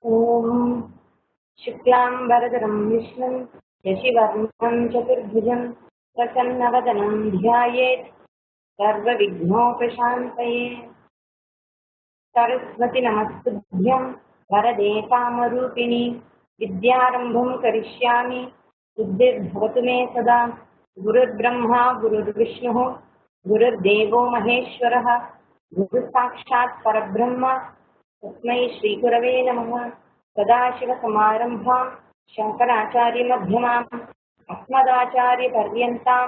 ॐ शुक्लाम्बरधरं विष्णुं शशिवर्णं चतुर्भुजं प्रसन्नवदनं ध्यायेत् सर्वविघ्नोपशान्तये। सरस्वती नमस्तुभ्यं वरदे कामरूपिणि विद्यारम्भं करिष्यामि बुद्धिर्भवतु मे सदा। गुरुर्ब्रह्मा गुरुर्विष्णुः गुरुर्देवो महेश्वरः गुरुसाक्षात् परब्रह्म तस्मै श्रीगुरवे नमः। सदाशिवसमारम्भां शङ्कराचार्यमध्यमाम् अस्मदाचार्यपर्यन्तां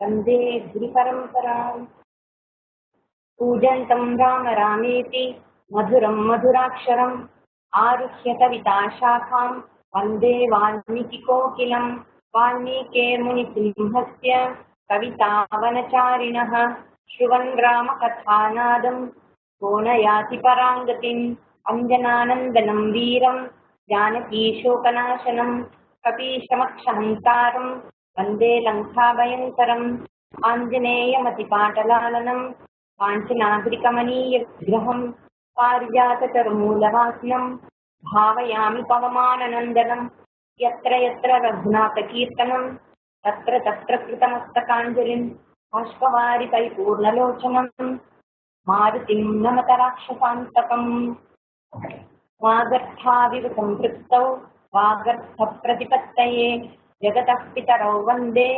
वन्दे गुरुपरम्पराम्। पूजन्तं राम रामेति मधुरं मधुराक्षरम् आरुह्य कविताशाखां वन्दे वाल्मीकिकोकिलं। वाल्मीकिमुनिसिंहस्य कवितावनचारिणः श्रुवन् रामकथानादं को न याति पराङ्गतिम्। अञ्जनानन्दनं वीरं जानकीशोकनाशनं कपीशमक्षहन्तारं वन्दे लङ्काभयङ्करम्। आञ्जनेयमतिपाटलालनं काञ्चनाद्रिकमनीयविग्रहं पारिजाततरुमूलवासिनं भावयामि पवमाननन्दनं। यत्र यत्र रघुनाथकीर्तनं तत्र तत्र कृतमस्तकाञ्जलिं बाष्पवारि परिपूर्णलोचनं मारुतिं नमत राक्षसान्तकम्। वागर्थाविव सम्पृक्तौ वागर्थप्रतिपत्तये जगतः पितरौ वन्दे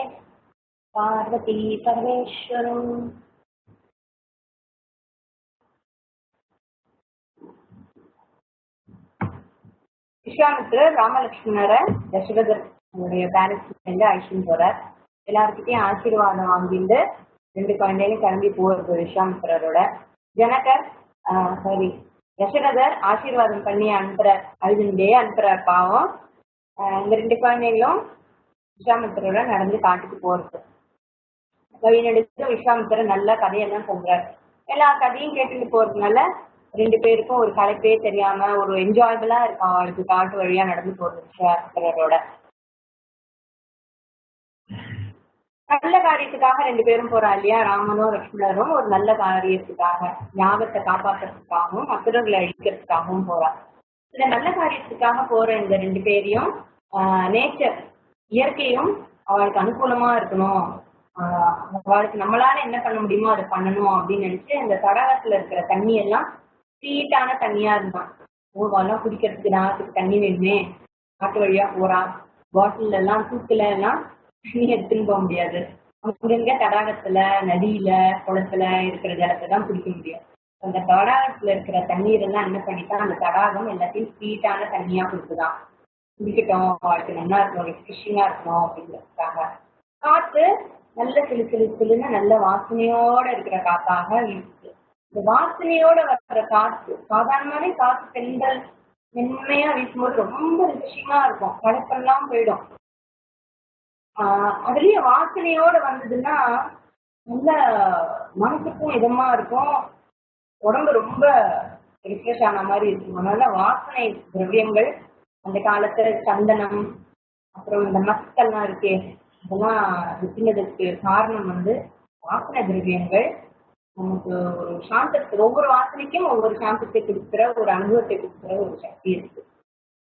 पार्वती परमेश्वरौ। விஸ்வாமித்திரர் ராமலட்சுமணரை தசரதனுடைய பேலஸ்ல அழிச்சுன்னு போறார். எல்லாருக்கிட்டையும் ஆசீர்வாதம் வாங்கிட்டு 2 குழந்தைகளும் கிளம்பி போறது விஸ்வாமித்திரரோட. ஜனகர் தசரதர் ஆசீர்வாதம் பண்ணி அனுப்புறார், அழுதுண்டே அனுப்புறார் பாவம். இந்த 2 குழந்தைகளும் விஸ்வாமித்திரோட நடந்து காட்டுக்கு போறது. வழிநடுத்து விஸ்வாமித்திரர் நல்ல கதையெல்லாம் சொல்றார். எல்லா கதையும் கேட்டுட்டு போறதுனால 2 பேருக்கும் ஒரு கலைப்பே தெரியாம ஒரு என்ஜாயபிளா இருக்கும் அவளுக்கு காட்டு வழியா நடந்து போறது விஸ்வாமித்திரரோட. நல்ல காரியத்துக்காக 2 பேரும் போறா இல்லையா, ராமனும் லட்சுமணரும் ஒரு நல்ல காரியத்துக்காக யாகத்தை காப்பாற்றுறதுக்காகவும் அசுரர்களை அழிக்கிறதுக்காகவும் போறா. இந்த நல்ல காரியத்துக்காக போற இந்த 2 பேரையும் நேச்சர் இயற்கையும் அவளுக்கு அனுகூலமா இருக்கணும், அவளுக்கு நம்மளால என்ன பண்ண முடியுமோ அதை பண்ணணும் அப்படின்னு நினைச்சு அந்த தடாகத்துல இருக்கிற தண்ணி எல்லாம் ஸ்வீட்டான தண்ணியா இருந்தான். அவெல்லாம் குடிக்கிறதுக்கு நாட்டுக்கு தண்ணி வேணுமே, காட்டு வழியா போறா, பாட்டில் எல்லாம் தூக்குல எல்லாம் தண்ணி எடுத்துன்னு போக முடியாது. அங்கங்க தடாகத்துல நதியில குளத்துல இருக்கிற ஜலத்தை தான் குடிக்க முடியும். அந்த தடாகத்துல இருக்கிற தண்ணீர் எல்லாம் என்ன பண்ணிட்டான், அந்த தடாகம் எல்லாத்தையும் ஸ்வீட்டான தண்ணியா கொடுத்துதான். குடிக்கட்டும், அவளுக்கு நல்லா இருக்கணும், ரிஃப்ரெஷிங்கா இருக்கணும் அப்படிங்கிறதுக்காக. காத்து நல்ல சிலு சிலு சிலுன்னு நல்ல வாசனையோட இருக்கிற காத்தாக வீசுது. இந்த வாசனையோட வர்ற காத்து சாதாரணமாவே காத்து பெண்கள் மென்மையா வீசும்போது ரொம்ப ரிஃப்ரெஷிங்கா இருக்கும், கலப்பெல்லாம் போயிடும். அதுலயும் வாசனையோட வந்ததுன்னா நல்ல மனசுக்கும் இதமா இருக்கும், உடம்பு ரொம்ப ரிஃப்ரெஷ் ஆன மாதிரி இருக்கும். அதனால வாசனை திரவியங்கள் அந்த காலத்துல சந்தனம் அப்புறம் இந்த மஸ்கெல்லாம் இருக்கே இதெல்லாம் விற்கிறதுக்கு காரணம் வாசனை திரவியங்கள். நமக்கு ஒரு சாந்தத்துக்கு ஒவ்வொரு வாசனைக்கும் ஒவ்வொரு சாந்தத்தை கொடுக்குற ஒரு அனுபவத்தை கொடுக்குற ஒரு சக்தி இருக்கு.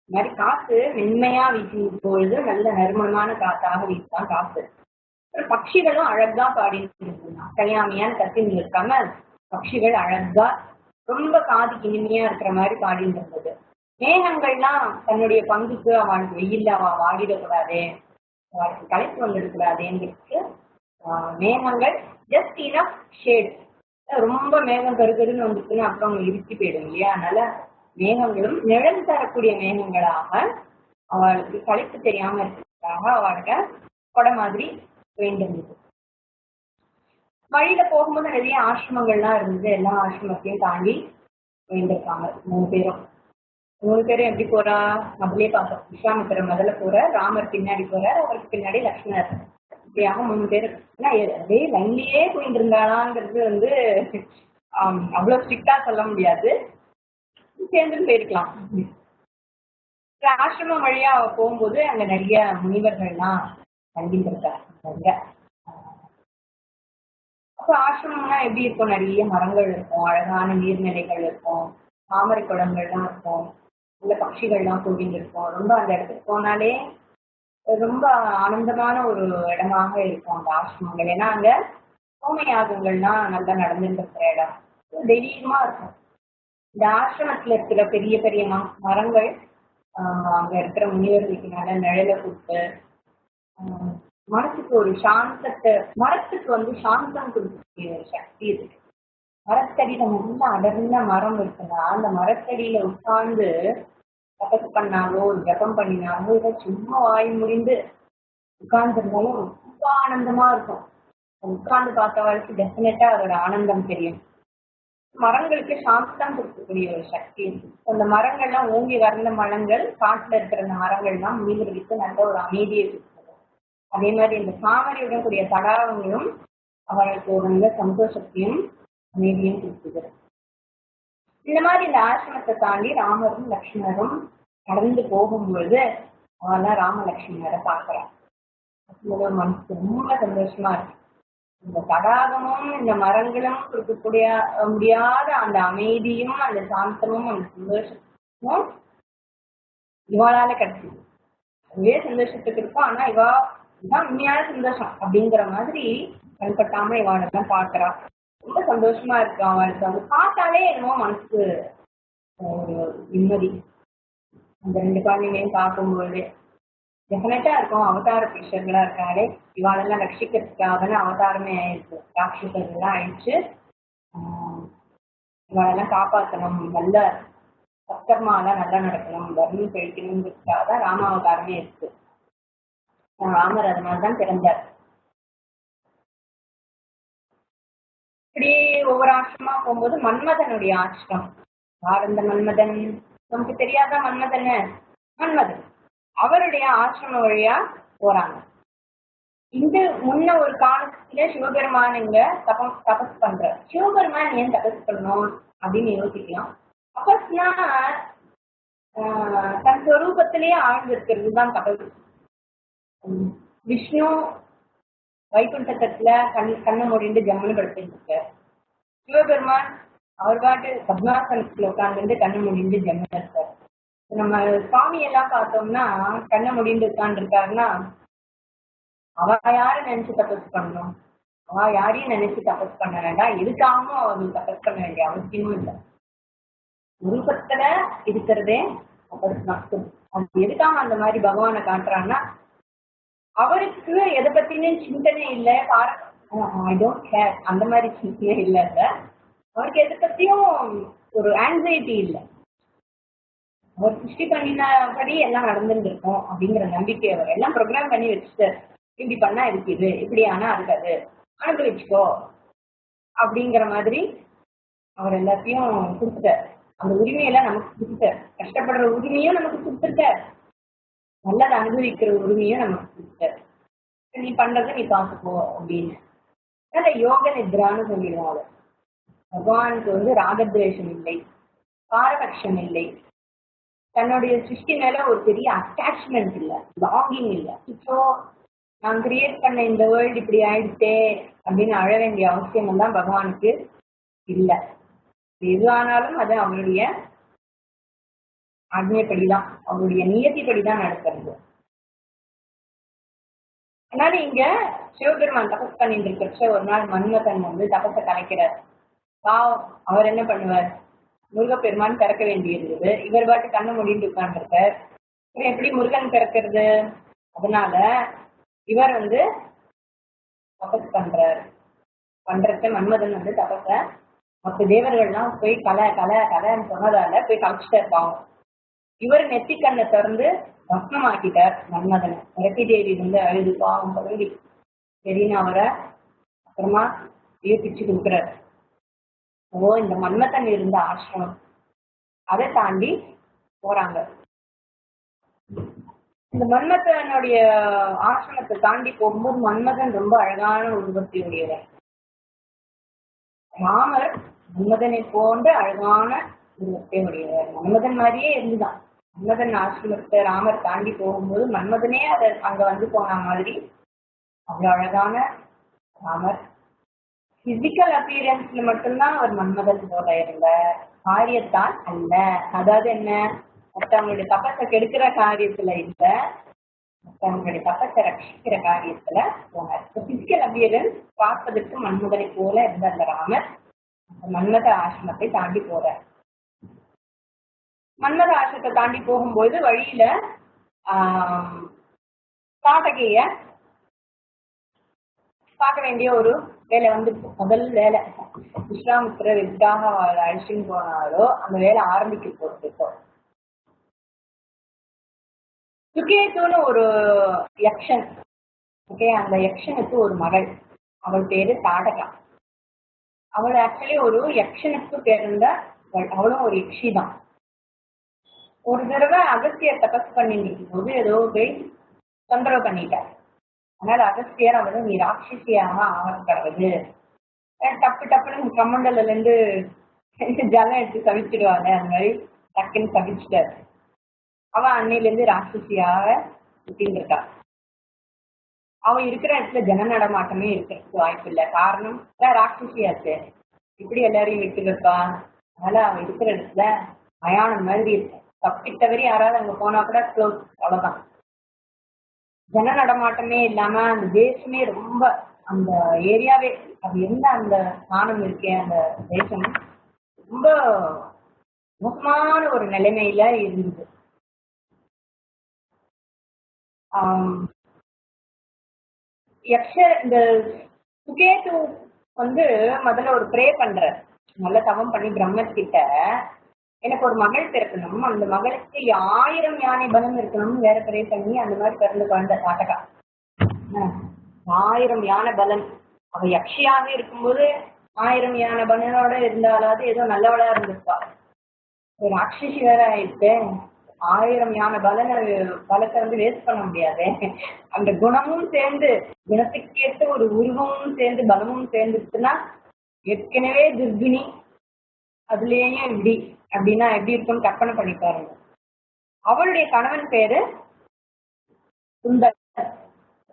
இந்த மாதிரி காத்து மென்மையா வீசும் பொழுது நல்ல நறுமணமான காத்தாக வீசுதான் காத்து. பட்சிகளும் அழகா பாடிட்டு இருந்தாங்க. கல்யாணியான கத்தின்னு இருக்காம பட்சிகள் அழகா ரொம்ப காதுக்கு இனிமையா இருக்கிற மாதிரி பாடிட்டு இருந்தது. மேகங்கள்லாம் தன்னுடைய பங்குக்கு அவனுக்கு வெயில்ல அவன் வாடிடக்கூடாது, அவனுக்கு களைப்பு வந்துடக்கூடாதுன்னு மேகங்கள் ஜஸ்ட் இனஃப் ஷேட். ரொம்ப மேகம் கருகருன்னு வந்துச்சுன்னா அப்புறம் அவங்க இருட்டி போயிடும் இல்லையா, அதனால மேகங்களும் நிழல் தரக்கூடிய மேகங்களாக அவளுக்கு களைப்பு தெரியாம இருக்கிறதுக்காக அவளுக்கு கொடை மாதிரி வேண்டியிருந்தது. வழியில போகும்போது நிறைய ஆசிரமங்கள்லாம் இருந்தது. எல்லா ஆசிரமத்தையும் தாண்டி வேண்டியிருக்காங்க 3 பேரும். 3 பேரும் எப்படி போறா நம்மளே பார்த்தோம். விஸ்வாமித்திரர் முதல்ல போற, ராமர் பின்னாடி போறார், அவருக்கு பின்னாடி லக்ஷ்மணர். இப்படியாக 3 பேர். அதே லைன்லயே போயிட்டு இருந்தாளாங்கிறது அவ்வளவு ஸ்ட்ரிக்டா சொல்ல முடியாது, சேர்ந்துட்டு போயிருக்கலாம். ஆசிரமம் வழியா அவ போகும்போது அங்க நிறைய முனிவர்கள்லாம் தங்கிட்டு இருக்காங்க. அப்ப ஆசிரமம்னா எப்படி இருக்கும், நிறைய மரங்கள் இருக்கும், அழகான நீர்நிலைகள் இருக்கும், தாமரை குளங்கள்லாம் இருக்கும். உள்ள பட்சிகள்லாம் கூடிட்டு இருக்கும். ரொம்ப அந்த இடத்துக்கு போனாலே ரொம்ப ஆனந்தமான ஒரு இடமாக இருக்கும் அந்த ஆசிரமங்கள். ஏன்னா அங்க ஹோம யாகங்கள்லாம் நல்லா நடந்துட்டு இருக்கிற இடம். தெய்வீகமா இருக்கும். இந்த ஆசிரமத்துல இருக்கிற பெரிய பெரிய மரங்கள் அங்க இருக்கிற முனிவர்களுக்கு நல்ல நிழல கொடுத்து மனசுக்கு ஒரு சாந்தத்தை, மரத்துக்கு வந்து சாந்தம் கொடுக்கக்கூடிய ஒரு சக்தி இருக்கு. மரத்தடியில நல்லா அடர்ந்த மரம் இருக்குன்னா அந்த மரத்தடியில உட்கார்ந்து தபசு பண்ணாலோ ஒரு ஜபம் பண்ணினாலோ இதை சும்மா வாய் முடிந்து உட்கார்ந்து இருந்தாலும் ரொம்ப ஆனந்தமா இருக்கும். உட்கார்ந்து பார்த்தவளுக்கு டெஃபினட்டா அதோட ஆனந்தம் தெரியும். மரங்களுக்கு சாந்தம் கொடுக்கக்கூடிய ஒரு சக்தி இருக்கு. அந்த மரங்கள்லாம் ஓங்கி வளர்ந்த மரங்கள், காட்டுல இருக்கிற அந்த மரங்கள்லாம் முனிவர்களுக்கு நல்ல ஒரு அமைதியை கொடுக்குது. அதே மாதிரி இந்த தாமரையுடன் கூடிய தடாகங்களும் அவர்களுக்கு ஒரு நல்ல சந்தோஷத்தையும் அமைதியும் கொடுக்குது. இந்த மாதிரி இந்த ஆசிரமத்தை தாண்டி ராமரும் லக்ஷ்மணரும் நடந்து போகும்பொழுது அவெல்லாம் ராம லக்ஷ்மணரை பார்க்கிறான். மனசுக்கு ரொம்ப சந்தோஷமா இருக்கு. இந்த தடாகமும் இந்த மரங்களும் கொடுக்கக்கூடிய முடியாத அந்த அமைதியும் அந்த சாந்தமும் அந்த சந்தோஷமும் இவாளால கிடைச்சிது. அதே சந்தோஷத்துக்கு இருக்கும். ஆனா இவா இதுதான் உண்மையான சந்தோஷம் அப்படிங்கிற மாதிரி கண்பட்டாம இவாளெல்லாம் பாக்குறா. ரொம்ப சந்தோஷமா இருக்கு அவளுக்கு. அவங்க பார்த்தாலே என்னமோ மனசுக்கு ஒரு நிம்மதி. அந்த ரெண்டு குழந்தைங்களையும் பார்க்கும்போது டெஃபினட்டா இருக்கும். அவதார புருஷர்களா இருக்காரு. இவாளெல்லாம் ரட்சிக்கிறதுக்காக அவதாரமே ஆயிருக்கு. ராட்சசர்கள்லாம் அழிச்சு இவாளெல்லாம் காப்பாற்றணும், நல்ல சத்கர்மாலாம் நல்லா நடக்கணும், தர்மம் கழிக்கணுங்கிறதுக்காக தான் ராமாவதாரமே இருக்கு. ராமர் அதனால்தான் பிறந்தார். இப்படி ஒவ்வொரு ஆசிரமா போகும்போது மன்மதனுடைய ஆசிரம். யார் இந்த மன்மதன்? நமக்கு தெரியாத மன்மதன். மன்மதன் அவருடைய ஆசிரம வழியா போறாங்க. இந்த முன்ன ஒரு காலத்துல சிவபெருமான் இங்க தபஸ் பண்ற. சிவபெருமான் ஏன் தபஸ் பண்ணணும் அப்படின்னு யோசிக்கலாம். தபஸ்னா தன் ஸ்வரூபத்திலேயே ஆழ்ந்திருக்கிறது தான் தபஸ். விஷ்ணு வைகுண்டத்துல கண்ணை மூடிட்டு ஜம்முன்னு படுத்துட்டு, சிவபெருமான் அவர் பாட்டு பத்மாசனத்துல உட்கார்ந்து கண்ணை மூடிட்டு ஜம்முன்னு இருக்காரு. நம்ம சுவாமி எல்லாம் பார்த்தோம்னா கண்ணை முடிந்து உட்கார்ந்துருக்காருன்னா அவ யாரு நினைச்சு தபஸ் பண்ணணும்? அவ யாரையும் நினைச்சு தபஸ் பண்ண வேண்டாம். எதுக்காகவும் அவங்களுக்கு தபஸ் பண்ண வேண்டிய அவசியமும் இல்லை. ரூபத்துல இருக்கிறதே தபஸ் மட்டும். அது எதுக்காக அந்த மாதிரி பகவானை காட்டுறாங்கன்னா அவருக்கு எதை பத்தினே சிந்தனை இல்லை. ஐ டோன்ட் கேர் அந்த மாதிரி சிந்தனை இல்லை. அவருக்கு எதை பத்தியும் ஒரு ஆங்ஸைட்டி இல்லை. அவர் சிருஷ்டி பண்ணினபடி எல்லாம் நடந்துட்டு இருக்கும் அப்படிங்கிற நம்பிக்கை. அவர் எல்லாம் ப்ரோக்ராம் பண்ணி வச்சுட்டு இப்படி பண்ணா இருக்குது, இப்படி ஆனா இருக்காது, அனுபவிச்சுக்கோ அப்படிங்கிற மாதிரி அவர் எல்லாத்தையும் கொடுத்துட்டார். அந்த உரிமையெல்லாம் நமக்கு கொடுத்துட்டார். கஷ்டப்படுற உரிமையும் நமக்கு கொடுத்துருக்கார். நல்லதை அனுபவிக்கிற உரிமையும் நமக்கு கொடுத்துட்டார். நீ பண்றதை நீ பார்த்துக்கோ அப்படின்னு. அந்த யோக நித்ரான்னு சொல்லிடுவாங்க. பகவானுக்கு வந்து ராகத்வேஷம் இல்லை, பாரபட்சம் இல்லை, தன்னுடைய சிருஷ்டி மேல ஒரு பெரிய அட்டாச்மெண்ட் இல்லை, லாங்கிங் இல்லை. இப்போ நான் கிரியேட் பண்ண இந்த வேர்ல்டு இப்படி ஆயிடுச்சே அப்படின்னு அழ வேண்டிய அவசியம் எல்லாம் பகவானுக்கு இல்லை. எது ஆனாலும் அது அவருடைய ஆజ్ఞைப்படிதான், அவருடைய நியதிப்படிதான் நடக்கிறது. அதனால இங்க சிவபெருமான் தபஸ் பண்ணிட்டு இருக்கிற ஒரு நாள் மன்மதன் வந்து தபஸை கலைக்கிறார். அவர் என்ன பண்ணுவார்? முருகப்பெருமான் பிறக்க வேண்டியிருந்தது. இவர் பாட்டு கண்ணை மூடிட்டு உட்கார்ந்துருக்கார். எப்படி முருகன் பிறக்கிறது? அதனால இவர் வந்து தபஸ் பண்றத மன்மதன் வந்து தபஸ மற்ற தேவர்கள்லாம் போய் கலைன்னு சொன்னதால போய் கலைச்சிட்டு இருப்பாங்க. இவர் நெத்தி கண்ணை திறந்து பஸ்மமாக்கிட்டார் மன்மதனை. ரத்தி தேவி வந்து அழுது பாவம் பதவி சரின்னு அவரை அப்புறமா பிச்சு கொடுக்குறாரு. ஓ, இந்த மன்மதன் இருந்த ஆசிரமம். அதை தாண்டி போறாங்க. இந்த மன்மதனுடைய ஆசிரமத்தை தாண்டி போகும்போது மன்மதன் ரொம்ப அழகான உருவத்தையுடையவர். ராமர் மன்மதனை போன்ற அழகான உருவத்தை உடையவர். மன்மதன் மாதிரியே இருந்துதான். மன்மதன் ஆசிரமத்தை ராமர் தாண்டி போகும்போது மன்மதனே அதை அங்க வந்து போன மாதிரி அவ்வளவு அழகான ராமர். பிசிக்கல் அப்பியரன்ஸ்ல மட்டும்தான் அவர் மன்மதன் போல இருந்த, காரியத்தான் அல்ல. அதாவது என்ன, மற்றவங்களுடைய தப்பத்தை கெடுக்கிற காரியத்துல இல்ல, மற்றவங்களுடைய தப்பத்தை ரட்சிக்கிற காரியத்துல போனார். பிசிக்கல் அப்பியரன்ஸ் பார்ப்பதற்கு மன்மதனை போல இருந்த அந்த ராமர் அந்த மன்மத ஆசிரமத்தை தாண்டி போறார். மன்மத ஆசிரமத்தை தாண்டி போகும்போது வழியில தாட்டகைய பார்க்க வேண்டிய ஒரு வேலை வந்து முதல் வேலை விஸ்வாமித்திரர் எதுக்காக அழிச்சுன்னு போனாரோ அந்த வேலை ஆரம்பிக்க போறது. இப்போ சுகேதுன்னு ஒரு யக்ஷன், ஓகே, அந்த யக்ஷனுக்கு ஒரு மகள், அவள் பேரு தாடகா. அவள் ஆக்சுவலி ஒரு யக்ஷனுக்கு பிறந்த, அவளும் ஒரு யக்ஷி தான். ஒரு தடவை அகஸ்தியர் தபஸ் பண்ணிட்டு இருக்கும் போது ஏதோ போய் தொந்தரவு பண்ணிட்டார். அதனால அகஸ்தியர் அவளும் நீ ராட்சசியாக ஆகப்படுறது, டப்பு டப்புன்னு கமண்டல இருந்து ஜலம் எடுத்து சவிச்சிடுவாங்க, அந்த மாதிரி டக்குன்னு சவிச்சிட்டாரு. அவன் அன்னையில இருந்து ராட்சசியாக சுத்தின்னு இருக்கா. அவன் இருக்கிற இடத்துல ஜன நடமாட்டமே இருக்கிறதுக்கு வாய்ப்பு இல்லை. காரணம் ராட்சசியாச்சு, இப்படி எல்லாரையும் விட்டு வைப்பா. அதனால அவன் இருக்கிற இடத்துல மயானம் மாதிரி இருக்கு. தப்பித்தவரி யாராவது அங்க போனா கூட க்ளோஸ், அவ்வளவுதான். ஜன நடமாட்டமே இல்லாம அந்த தேசமே ரொம்ப, அந்த ஏரியாவே, அது எந்த அந்த ஸ்தானம் இருக்கே அந்த தேசம் ரொம்ப மோசமான ஒரு நிலைமையில இருந்தது. இந்த சுகேது வந்து முதல்ல ஒரு ப்ரே பண்ற, நல்ல தவம் பண்ணி பிரம்மத்திட்ட எனக்கு ஒரு மகள் பிறக்கணும், அந்த மகளுக்கு 1000 யானை பலம் இருக்கணும்னு வேற ப்ரே பண்ணி அந்த மாதிரி பிறந்து குழந்தை தாட்டகா. 1000 யானை பலம். அவ யக்ஷியாக இருக்கும்போது 1000 யானை பலனோட இருந்தாலாவது ஏதோ நல்லவளா இருந்திருப்பா. ஒரு ராட்சசி வேற ஆயிடுச்சு, 1000 யானை பலத்தை வந்து வேஸ்ட் பண்ண முடியாது. அந்த குணமும் சேர்ந்து, குணத்துக்கேற்ற ஒரு உருவமும் சேர்ந்து பலமும் சேர்ந்துச்சுன்னா ஏற்கனவே துர்கினி, அதுலேயும் இப்படி அப்படின்னா எப்படி இருக்கும்னு கற்பனை பண்ணி பாருங்க. அவளுடைய கணவன் பேரு சுந்தர்.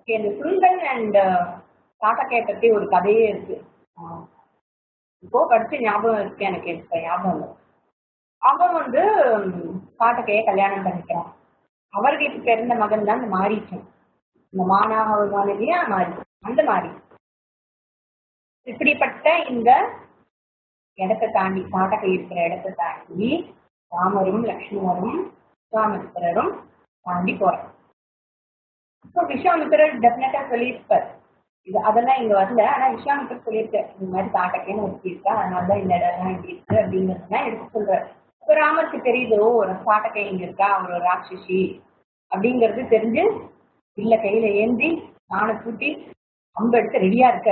இந்த சுந்தர் அண்ட் தாட்டகையை பத்தி ஒரு கதையே இருக்கு. இப்போ படிச்சு ஞாபகம் இருக்கு எனக்கு, இப்ப ஞாபகம் இல்லை. அவன் வந்து தாட்டகையை கல்யாணம் பண்ணிக்கிறான். அவர்களுக்கு பிறந்த மகன் தான் இந்த மாரீச்சன். இந்த மானாக வருவான் இல்லையா, மாரி, அந்த மாரி. இப்படிப்பட்ட இந்த இடத்தை தாண்டி, தாட்டகை இருக்கிற இடத்தை தாண்டி ராமரும் லக்ஷ்மணரும் விஸ்வாமித்திரரும் தாண்டி போறாங்க. விஸ்வாமித்திரர் டெஃபினட்டா சொல்லியிருப்பார், இது அதெல்லாம் இங்க வரல, ஆனா விஸ்வாமித்திரர் சொல்லியிருக்காரு இந்த மாதிரி தாட்டகைன்னு ஒருத்தி இருக்கா, அதனாலதான் இந்த இடம்லாம் இப்படி இருக்கு அப்படிங்கிறதுலாம் எடுத்து சொல்றாரு. இப்ப ராமருக்கு தெரியுதோ ஒரு தாட்டகை இங்க இருக்கா, அவர் ஒரு ராட்சசி அப்படிங்கிறது தெரிஞ்சு இல்ல கையில ஏந்தி நானை கூட்டி அம்பு எடுத்து ரெடியா இருக்க,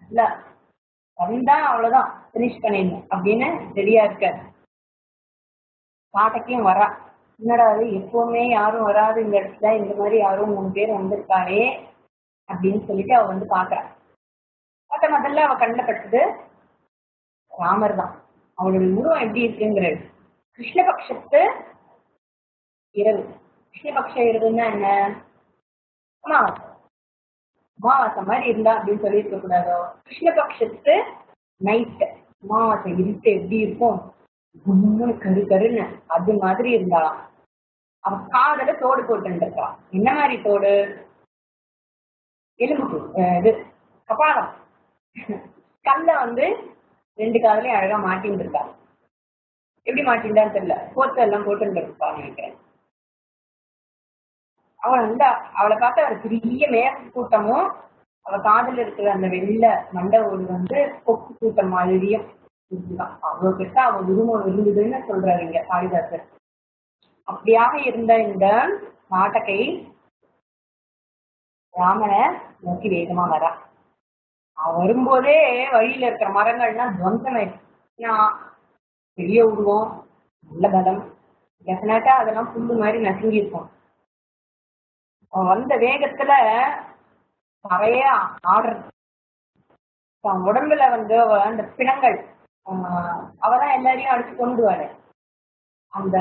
இல்ல வந்தா அவ்வளவுதான் பினிஷ் பண்ணிடணும் அப்படின்னு ரெடியா இருக்க. தாட்டகையும் வரா. என்னடா அது எப்பவுமே யாரும் வராது இந்த இடத்துல, இந்த மாதிரி யாரும் 3 பேர் வந்திருக்காளே அப்படின்னு சொல்லிட்டு அவ வந்து பாக்குறா. பார்த்த முதல்ல அவ கண்ணில் பட்டது ராமர் தான். அவளுடைய உருவம் எப்படி இருக்குங்கிறது கிருஷ்ணபக்ஷத்து இரவு. கிருஷ்ணபக்ஷ இரவுன்னா என்ன, அமாவாசை. அமாவாசை மாதிரி இருந்தா அப்படின்னு சொல்லி இருக்க கூடாதோ, கிருஷ்ணபக்ஷத்து நைட்டு அமாவாசை இருட்டு எப்படி இருக்கும், கரு கருன்னு அது மாதிரி இருந்தாலாம். அவ காதல தோடு போட்டு இருக்கா. என்ன மாதிரி தோடு, எலும்பு இது கபாலம், கல்ல வந்து 2 காதலையும் அழகா மாட்டின்னு இருக்கா. எப்படி மாட்டின்டான்னு தெரியல, கோத்த எல்லாம் போட்டு இருப்பா நினைக்கிறேன். அவள் வந்து அவளை பார்த்து ஒரு பெரிய மேக கூட்டமும், அவ காதல இருக்கிற அந்த வெள்ளை மண்டவோடு வந்து கொக்கு கூட்டம் மாதிரியும் இருக்குதான். அவ்வளவு பெருசா அவ உருவம் இருந்ததுன்னு சொல்றாரு இங்க காளிதாசர். அப்படியாக இருந்த இந்த நாட்டகை ராமனை நோக்கி வேகமா வரா. வரும்போதே வழியில இருக்கிற மரங்கள்லாம் துவம்சமாயிடுச்சு. பெரிய உருவம், நல்ல பலம், டெஃபினட்டா அதெல்லாம் புல்லு மாதிரி நசுங்கி இருக்கும். அவன் வந்த வேகத்துல நிறைய ஆடுறது. அவன் உடம்புல வந்து அந்த பிணங்கள், அவதான் எல்லாரையும் அடிச்சு கொண்டுடுவாரு. அந்த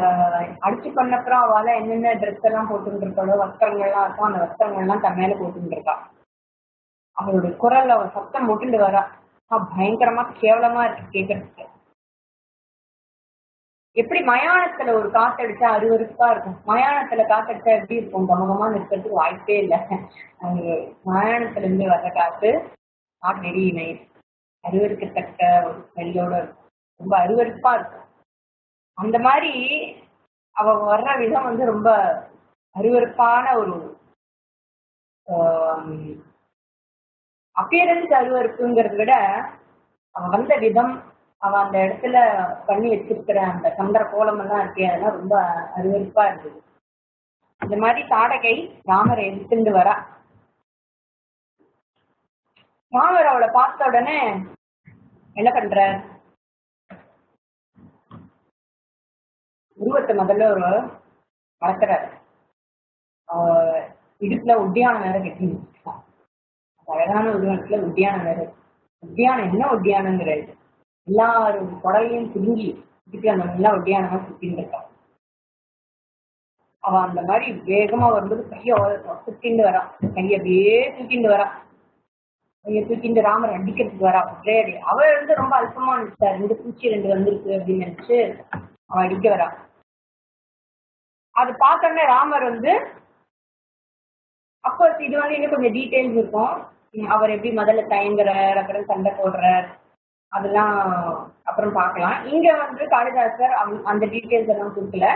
அடிச்சு கொண்டப்புறம் அவளை என்னென்ன ட்ரெஸ் எல்லாம் போட்டுட்டு இருக்காளோ, வஸ்திரங்கள்லாம் இருக்கும், அந்த வஸ்திரங்கள்லாம் தன் மேல போட்டுட்டு இருக்கா. அவளுடைய குரல், அவள் சத்தம் போட்டுட்டு வரா. பயங்கரமா கேவலமா இருக்கு கேட்கறதுக்கு. எப்படி மயானத்துல ஒரு காத்தடிச்சா அருவருப்பா இருக்கும், மயானத்துல காத்தடிச்சா எப்படி இருக்கும், கமகமான இருக்கிறதுக்கு வாய்ப்பே இல்லை. அது மயானத்துல இருந்து வர்ற காத்து நாட் வெரி நைஸ், அருவருக்கத்தக்க ஒரு ஸ்மெல்லோட இருக்கும், ரொம்ப அருவருப்பா இருக்கும். அந்த மாதிரி அவ வர்ற விதம் வந்து ரொம்ப அருவருப்பான ஒரு அப்பியரன்ஸ் அருவருப்புங்கிறத விட அவ வந்த விதம், அவ அந்த இடத்துல பண்ணி வச்சிருக்கிற அந்த சந்திர கோலம் எல்லாம் இருக்கே, அதெல்லாம் ரொம்ப அருவருப்பா இருந்தது. இந்த மாதிரி தாடகை ராமரை எடுத்துட்டு வரா. ராமர் அவளை பார்த்த உடனே என்ன பண்ற, உருவத்தை முதல்ல ஒரு வளர்க்கிறாரு. இடுப்புல உத்தியானம் வேற கட்டி வச்சிருக்கான். அழகான உருவத்துல உத்தியானம் வேற. உத்தியானம் என்ன உத்தியானங்கிறது, எல்லாரும் குடலையும் திருங்கி இதுக்கு அந்த நல்லா ஒட்டியானமா சுத்தின்னு இருக்கான். அவன் அந்த மாதிரி வேகமா வரும்போது கைய சுத்திண்டு வரான், கைய அப்படியே தூக்கிண்டு வரான். கைய தூக்கிண்டு ராமர் அடிக்கிறதுக்கு வரா. ஒரேடி அவள் வந்து ரொம்ப அல்பமா நினைச்சா, 2 பூச்சி 2 வந்திருக்கு அப்படின்னு நினைச்சு அவன் அடிக்க வரான். அது பார்த்தோன்னே ராமர் வந்து அப்கோர்ஸ் இது வந்து இன்னும் கொஞ்சம் டீட்டெயில்ஸ் இருக்கும். அவர் எப்படி முதல்ல தயங்குறார், அப்புறம் சண்டை போடுறார், அதெல்லாம் அப்புறம் பார்க்கலாம். இங்க வந்து காளிதாசர் அந்த டீட்டெயில்ஸ் எல்லாம் கொடுக்கல.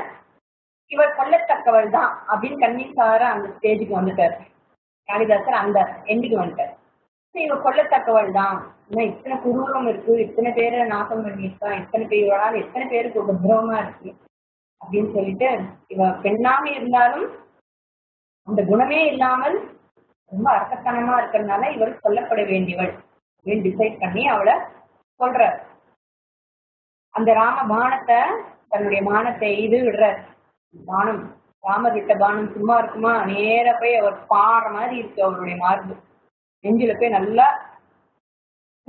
இவர் கொல்லத்தக்கவள் தான் அப்படின்னு கன்வின்ஸ் ஆகிற அந்த ஸ்டேஜுக்கு வந்துட்டார் காளிதாசர், அந்த எண்டுக்கு வந்துட்டார். இவ கொல்லத்தக்கவள் தான், ஏன்னா இத்தனை குரூரம் இருக்கு, இத்தனை பேரை நாசம் பண்ணியிருக்கா, இத்தனை பேரோட எத்தனை பேருக்கு உபதிரவமா இருக்கு அப்படின்னு சொல்லிட்டு, இவ பெண்ணாக இருந்தாலும் அந்த குணமே இல்லாமல் ரொம்ப அரக்கத்தனமா இருக்கிறதுனால இவள் கொல்லப்பட வேண்டியவள் அப்படின்னு டிசைட் பண்ணி அவளை சொல்ற. அந்த ராம பானத்தை, தன்னுடைய பானத்தை எய்து விடுறார். பானம், ராமர் விட்ட பானம் சும்மா இருக்குமா, நேர போய் அவர் பாற மாதிரி இருக்கு, அவருடைய மார்பு நெஞ்சில போய் நல்லா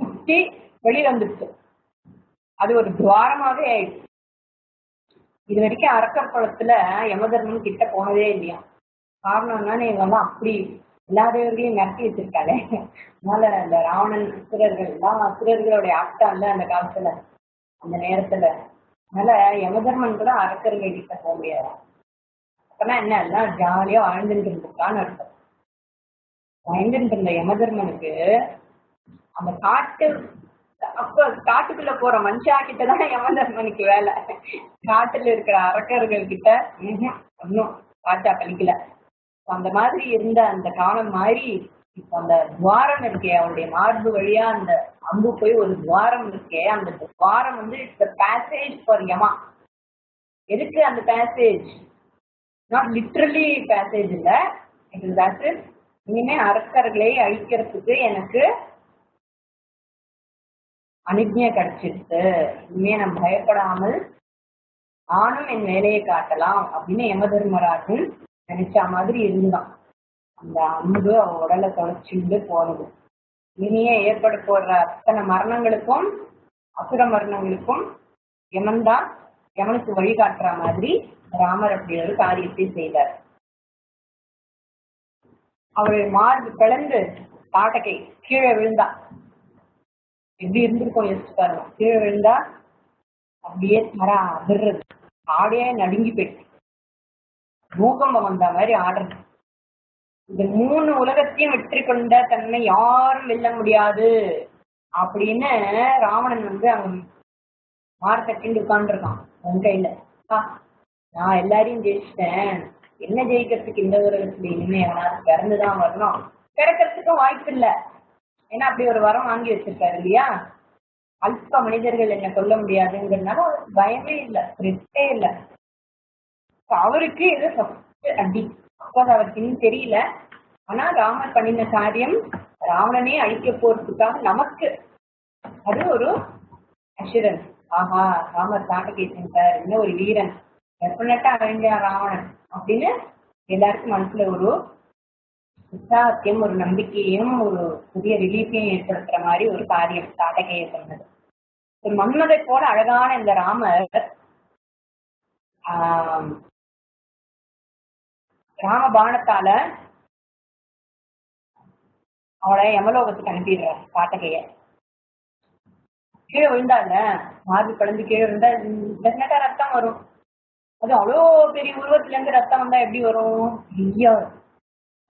குத்தி வெளியே வந்துருச்சு. அது ஒரு துவாரமாவே ஆயிடுச்சு. இது வரைக்கும் அரக்கர் குளத்துல யமதர்மன் கிட்ட போனதே இல்லையா. காரணம் என்னன்னு, இவெல்லாம் அப்படி எல்லா தேவர்களையும் மிரட்டி வச்சிருக்காளே. அதனால இந்த ராவணன் அசுரர்கள் எல்லாம் அசுரர்களுடைய ஆட்டம் இல்ல அந்த காலத்துல, அந்த நேரத்துல. அதனால யமதர்மன் கூட அரக்கர்கள் கிட்ட போக முடியாது. அப்பனா என்ன, எல்லாம் ஜாலியா வாழ்ந்துட்டு இருந்திருக்கான்னு அர்த்தம். வாழ்ந்துட்டு இருந்த யமதர்மனுக்கு அந்த காட்டுக்குள்ள போற மனுஷா கிட்டதான் யமதர்மனுக்கு வேலை. காட்டுல இருக்கிற அரக்கர்கள் கிட்ட ஒன்னும் காட்டா கழிக்கல. அந்த மாதிரி இருந்த அந்த காலம் மாதிரி இப்ப அந்த துவாரம் இருக்கே, அவருடைய மார்பு வழியா அந்த அம்பு போய் ஒரு துவாரம் இருக்கே, அந்த துவாரம் வந்து இட்ஸ் பேசேஜ் ஃபார் யமா. எதுக்கு அந்த பேசேஜ், நாட் லிட்ரலி பேசேஜ் இல்ல, இட் இஸ் பேசேஜ். இனிமே அரக்கர்களை அழிக்கிறதுக்கு எனக்கு அனுஜ்ஞை கிடைச்சிருக்கு, இனிமே நான் பயப்படாமல் நானும் என் வேலையை காட்டலாம் அப்படின்னு யமதர்மராஜன் நினைச்ச மாதிரி இருந்தான். அந்த அம்பு அவன் உடலை தொலைச்சுண்டு போனது. இனியே ஏற்பட போடுற அத்தனை மரணங்களுக்கும் அசுர மரணங்களுக்கும் யமன்தான், யமனுக்கு வழிகாட்டுற மாதிரி ராமர் அப்படி ஒரு காரியத்தை செய்தார். அவருடைய மார்பு பிளந்து தாட்டகை கீழே விழுந்தா. எப்படி இருந்திருக்கும் யோசிச்சு பாருங்க. கீழே விழுந்தா அப்படியே மரா அதிர்றது, ஆடையே நடுங்கி போயிட்டு பூகம்பம் வந்த மாதிரி ஆடுறது. இந்த 3 உலகத்தையும் வெற்றி கொண்ட தன்னை யாரும் வெல்ல முடியாது அப்படின்னு ராவணன் வந்து அங்க மார்த்தட்டின்னு உட்காந்துருக்கான் கையில. நான் எல்லாரையும் ஜெயிச்சிட்டேன், என்ன ஜெயிக்கிறதுக்கு இந்த உலகத்துல இனிமே எவனாலும் பிறந்துதான் வரணும், பிறக்கிறதுக்கும் வாய்ப்பு இல்லை. ஏன்னா அப்படி ஒரு வரம் வாங்கி வச்சிருக்காரு இல்லையா. அல்ப மனிதர்கள் என்ன கொல்ல முடியாதுங்கிறதுனால பயமே இல்லை, ரிஸ்கே இல்லை. அவருக்கு இது அடி. அப்போது அவருக்கு இன்னும் தெரியல. ஆனா ராமர் பண்ணின காரியம் ராவணனே அழிக்க போறதுக்காக நமக்கு அது ஒரு அஷூரன்ஸ். ஆஹா, ராமர் தாட்டகை சென்றார், இன்னும் ஒரு வீரன், டெஃபினட்டா அழிஞ்சான் ராவணன் அப்படின்னு எல்லாருக்கும் மனசுல ஒரு உற்சாகத்தையும் ஒரு நம்பிக்கையும் ஒரு புதிய ரிலீஃபையும் ஏற்படுத்துற மாதிரி ஒரு காரியம் தாட்டகையை சொன்னது. ஒரு மன்மதை போல அழகான இந்த ராமர் ராமபாணத்தால அவளை யமலோகத்துக்கு அனுப்பிடுற காட்டகைய. கீழே விழுந்தால மார்பு கலந்து கீழே விழுந்தா டெஃபினட்டா ரத்தம் வரும். அது அவ்வளோ பெரிய உருவத்துல இருந்து ரத்தம் வந்தா எப்படி வரும்? ஐயா,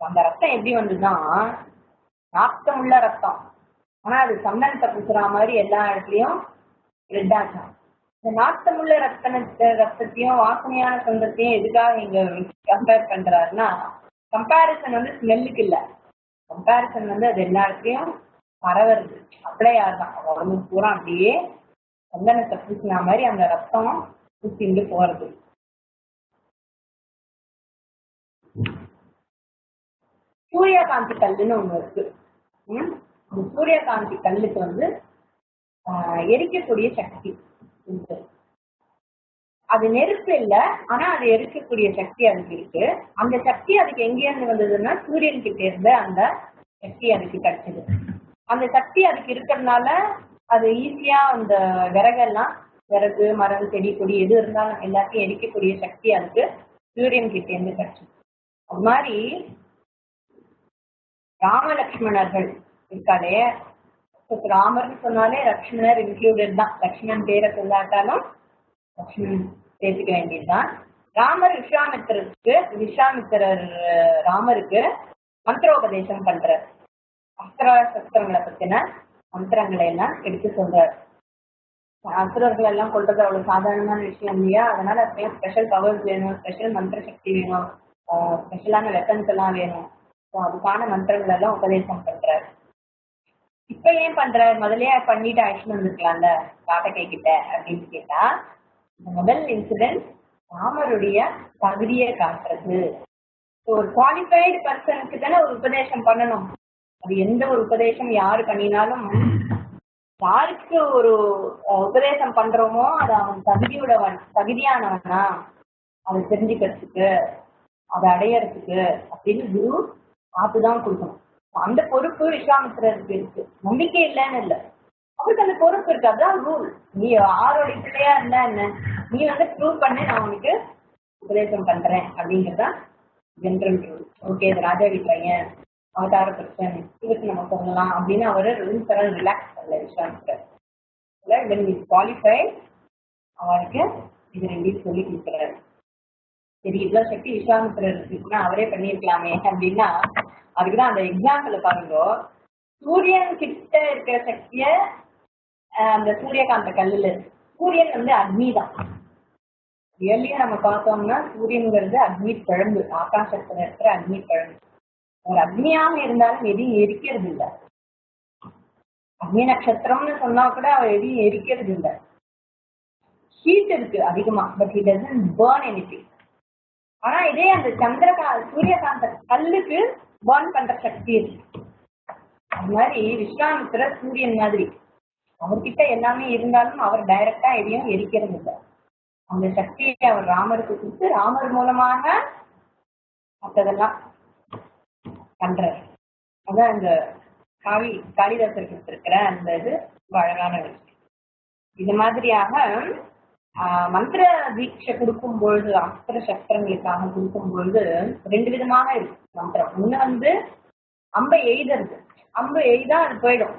அந்த ரத்தம் எப்படி வந்ததுன்னா நாத்தம் உள்ள ரத்தம். ஆனா அது சந்தனத்தை பூசுற மாதிரி எல்லா இடத்துலயும் ரெட் ஆச்சான். இந்த நாத்தமுள்ள ரத்தத்தையும் வாசனையான சொந்தத்தையும் எதுக்காக நீங்க கம்பேர் பண்றாருன்னா, கம்பேரிசன் வந்து ஸ்மெல்லுக்கு இல்ல, கம்பேரிசன் வந்து அது எல்லா இடத்துலயும் பரவுறது. அப்படியே யாருதான் உடம்பு பூரா அப்படியே சந்தனத்தை பூசின மாதிரி அந்த ரத்தம் பூசிட்டு போறது. சூரியகாந்தி கல்லுன்னு ஒண்ணு இருக்கு. இந்த சூரியகாந்தி கல்லுக்கு வந்து எரிக்கக்கூடிய சக்தி இருக்கு. அது நெருப்பு இல்லை, ஆனா அது எரிக்கக்கூடிய சக்தி அதுக்கு இருக்கு. அந்த சக்தி அதுக்கு எங்க இருந்து வந்ததுன்னா சூரியன் கிட்ட இருந்து அந்த சக்தி அதுக்கு கிடைச்சது. அந்த சக்தி அதுக்கு இருக்கிறதுனால அது ஈஸியா அந்த விறகு மரம் செடி கொடி எது இருந்தாலும் எல்லாத்தையும் எரிக்கக்கூடிய சக்தி அதுக்கு சூரியன் கிட்ட இருந்து கிடைச்சது. அது மாதிரி ராமலக்ஷ்மணர்கள் இருக்காளே, ராமர்னு சொன்னாலே லக்ஷ்மணர் இன்க்ளூடட் தான். லக்ஷ்மணன் பேரை சொல்லாட்டாலும் லக்ஷ்மணன் சேர்த்துக்க வேண்டியதுதான். ராமர் விஸ்வாமித்திரர் ராமருக்கு மந்திரோபதேசம் பண்றார். அஸ்திர சஸ்திரங்களை பத்தின மந்திரங்களை எல்லாம் எடுத்து சொல்றார். அசுரர்கள் எல்லாம் கொள்றது அவ்வளவு சாதாரணமான விஷயம் இல்லையா? அதனால அப்படியே ஸ்பெஷல் பவர்ஸ் வேணும், ஸ்பெஷல் மந்திர சக்தி வேணும், ஸ்பெஷலான வெப்பன்ஸ் எல்லாம் வேணும். அதுக்கான மந்திரங்கள் எல்லாம் உபதேசம் பண்றாரு. இப்ப ஏன் பண்றாரு? முதலே பண்ணிட்டு அழைச்சிட்டு வந்துருக்கலாம்ல காட்டகை கிட்ட அப்படின்னு கேட்டா, இந்த முதல் இன்சிடென்ட் ராமருடைய தகுதியை காட்டுறது. ஒரு குவாலிஃபைடு பர்சனுக்கு தானே ஒரு உபதேசம் பண்ணணும். அது எந்த ஒரு உபதேசம் யாரு பண்ணினாலும் யாருக்கு ஒரு உபதேசம் பண்றோமோ அது அவன் தகுதியானவனா அதை தெரிஞ்சுக்கிறதுக்கு, அதை அடையறதுக்கு அப்படின்னு குரு பார்த்துதான் கொடுக்கணும். அந்த பொறுப்பு விஸ்வாமித்திரருக்கு இருக்கு. நம்பிக்கை இல்லைன்னு இல்லை, அவருக்கு அந்த பொறுப்பு இருக்கு. அதுதான் ரூல். நீ ஆரோடைய பிள்ளையா இருந்தா என்ன, நீ வந்து ப்ரூவ் பண்ணி நான் உனக்கு உபதேசம் பண்றேன் அப்படிங்கிறதான் ஜென்ரல் ரூல். ஓகே, இது ராஜா வீட்லையன் அவதார பிரச்சனை இதுக்கு நம்ம சொல்லலாம் அப்படின்னு அவரு ரிலாக்ஸ் பண்ணல விஸ்வாமித்திரர். குவாலிஃபை அவருக்கு இது ரெண்டையும் சொல்லி கொடுக்குறாரு. சரி, இவ்வளவு சக்தி விஸ்வாமித்திரர் இருக்குன்னா அவரே பண்ணிருக்கலாமே அப்படின்னா, அதுக்குதான் அந்த எக்ஸாம்பிள் பாருங்க. சூரியன் கிட்ட இருக்கிற சக்திய அந்த சூரியகாந்த கல்லுல இருக்கு. சூரியன் வந்து அக்னி தான். ரியலியா நம்ம பார்த்தோம்னா சூரியன்கிறது அக்னி பிழம்பு, ஆகாசத்துல இருக்கிற அக்னி பிழம்பு. ஒரு அக்னியாக இருந்தாலும் எதையும் எரிக்கிறது இல்லை. அக்னி நட்சத்திரம்னு சொன்னா கூட அவர் எதையும் எரிக்கிறது இல்லை. ஹீட் இருக்கு அதிகமா, but it doesn't burn anything. ஆனா இதே அந்த சூரியகாந்த கல்லுக்கு பர்ன் பண்ற சக்தி இருக்கு. அது மாதிரி விஸ்வாமித்திரர் சூரியன் மாதிரி, அவர்கிட்ட எல்லாமே இருந்தாலும் அவர் டைரக்டா எதையும் எரிக்கிறது இல்லை. அந்த சக்தியை அவர் ராமருக்கு கொடுத்து ராமர் மூலமாக மற்றதெல்லாம் பண்றார். அதான் இந்த காளிதாசர் கொடுத்திருக்கிற அந்த இது அழகான விஷயம். இது மாதிரியாக மந்திர தீட்சை கொடுக்கும் பொழுது, அஸ்திர சஸ்திரங்களுக்காக கொடுக்கும் பொழுது ரெண்டு விதமாக இருக்கு மந்திரம். ஒண்ணு வந்து அம்பை எய்தறது, அம்பு எய்தா அது போயிடும்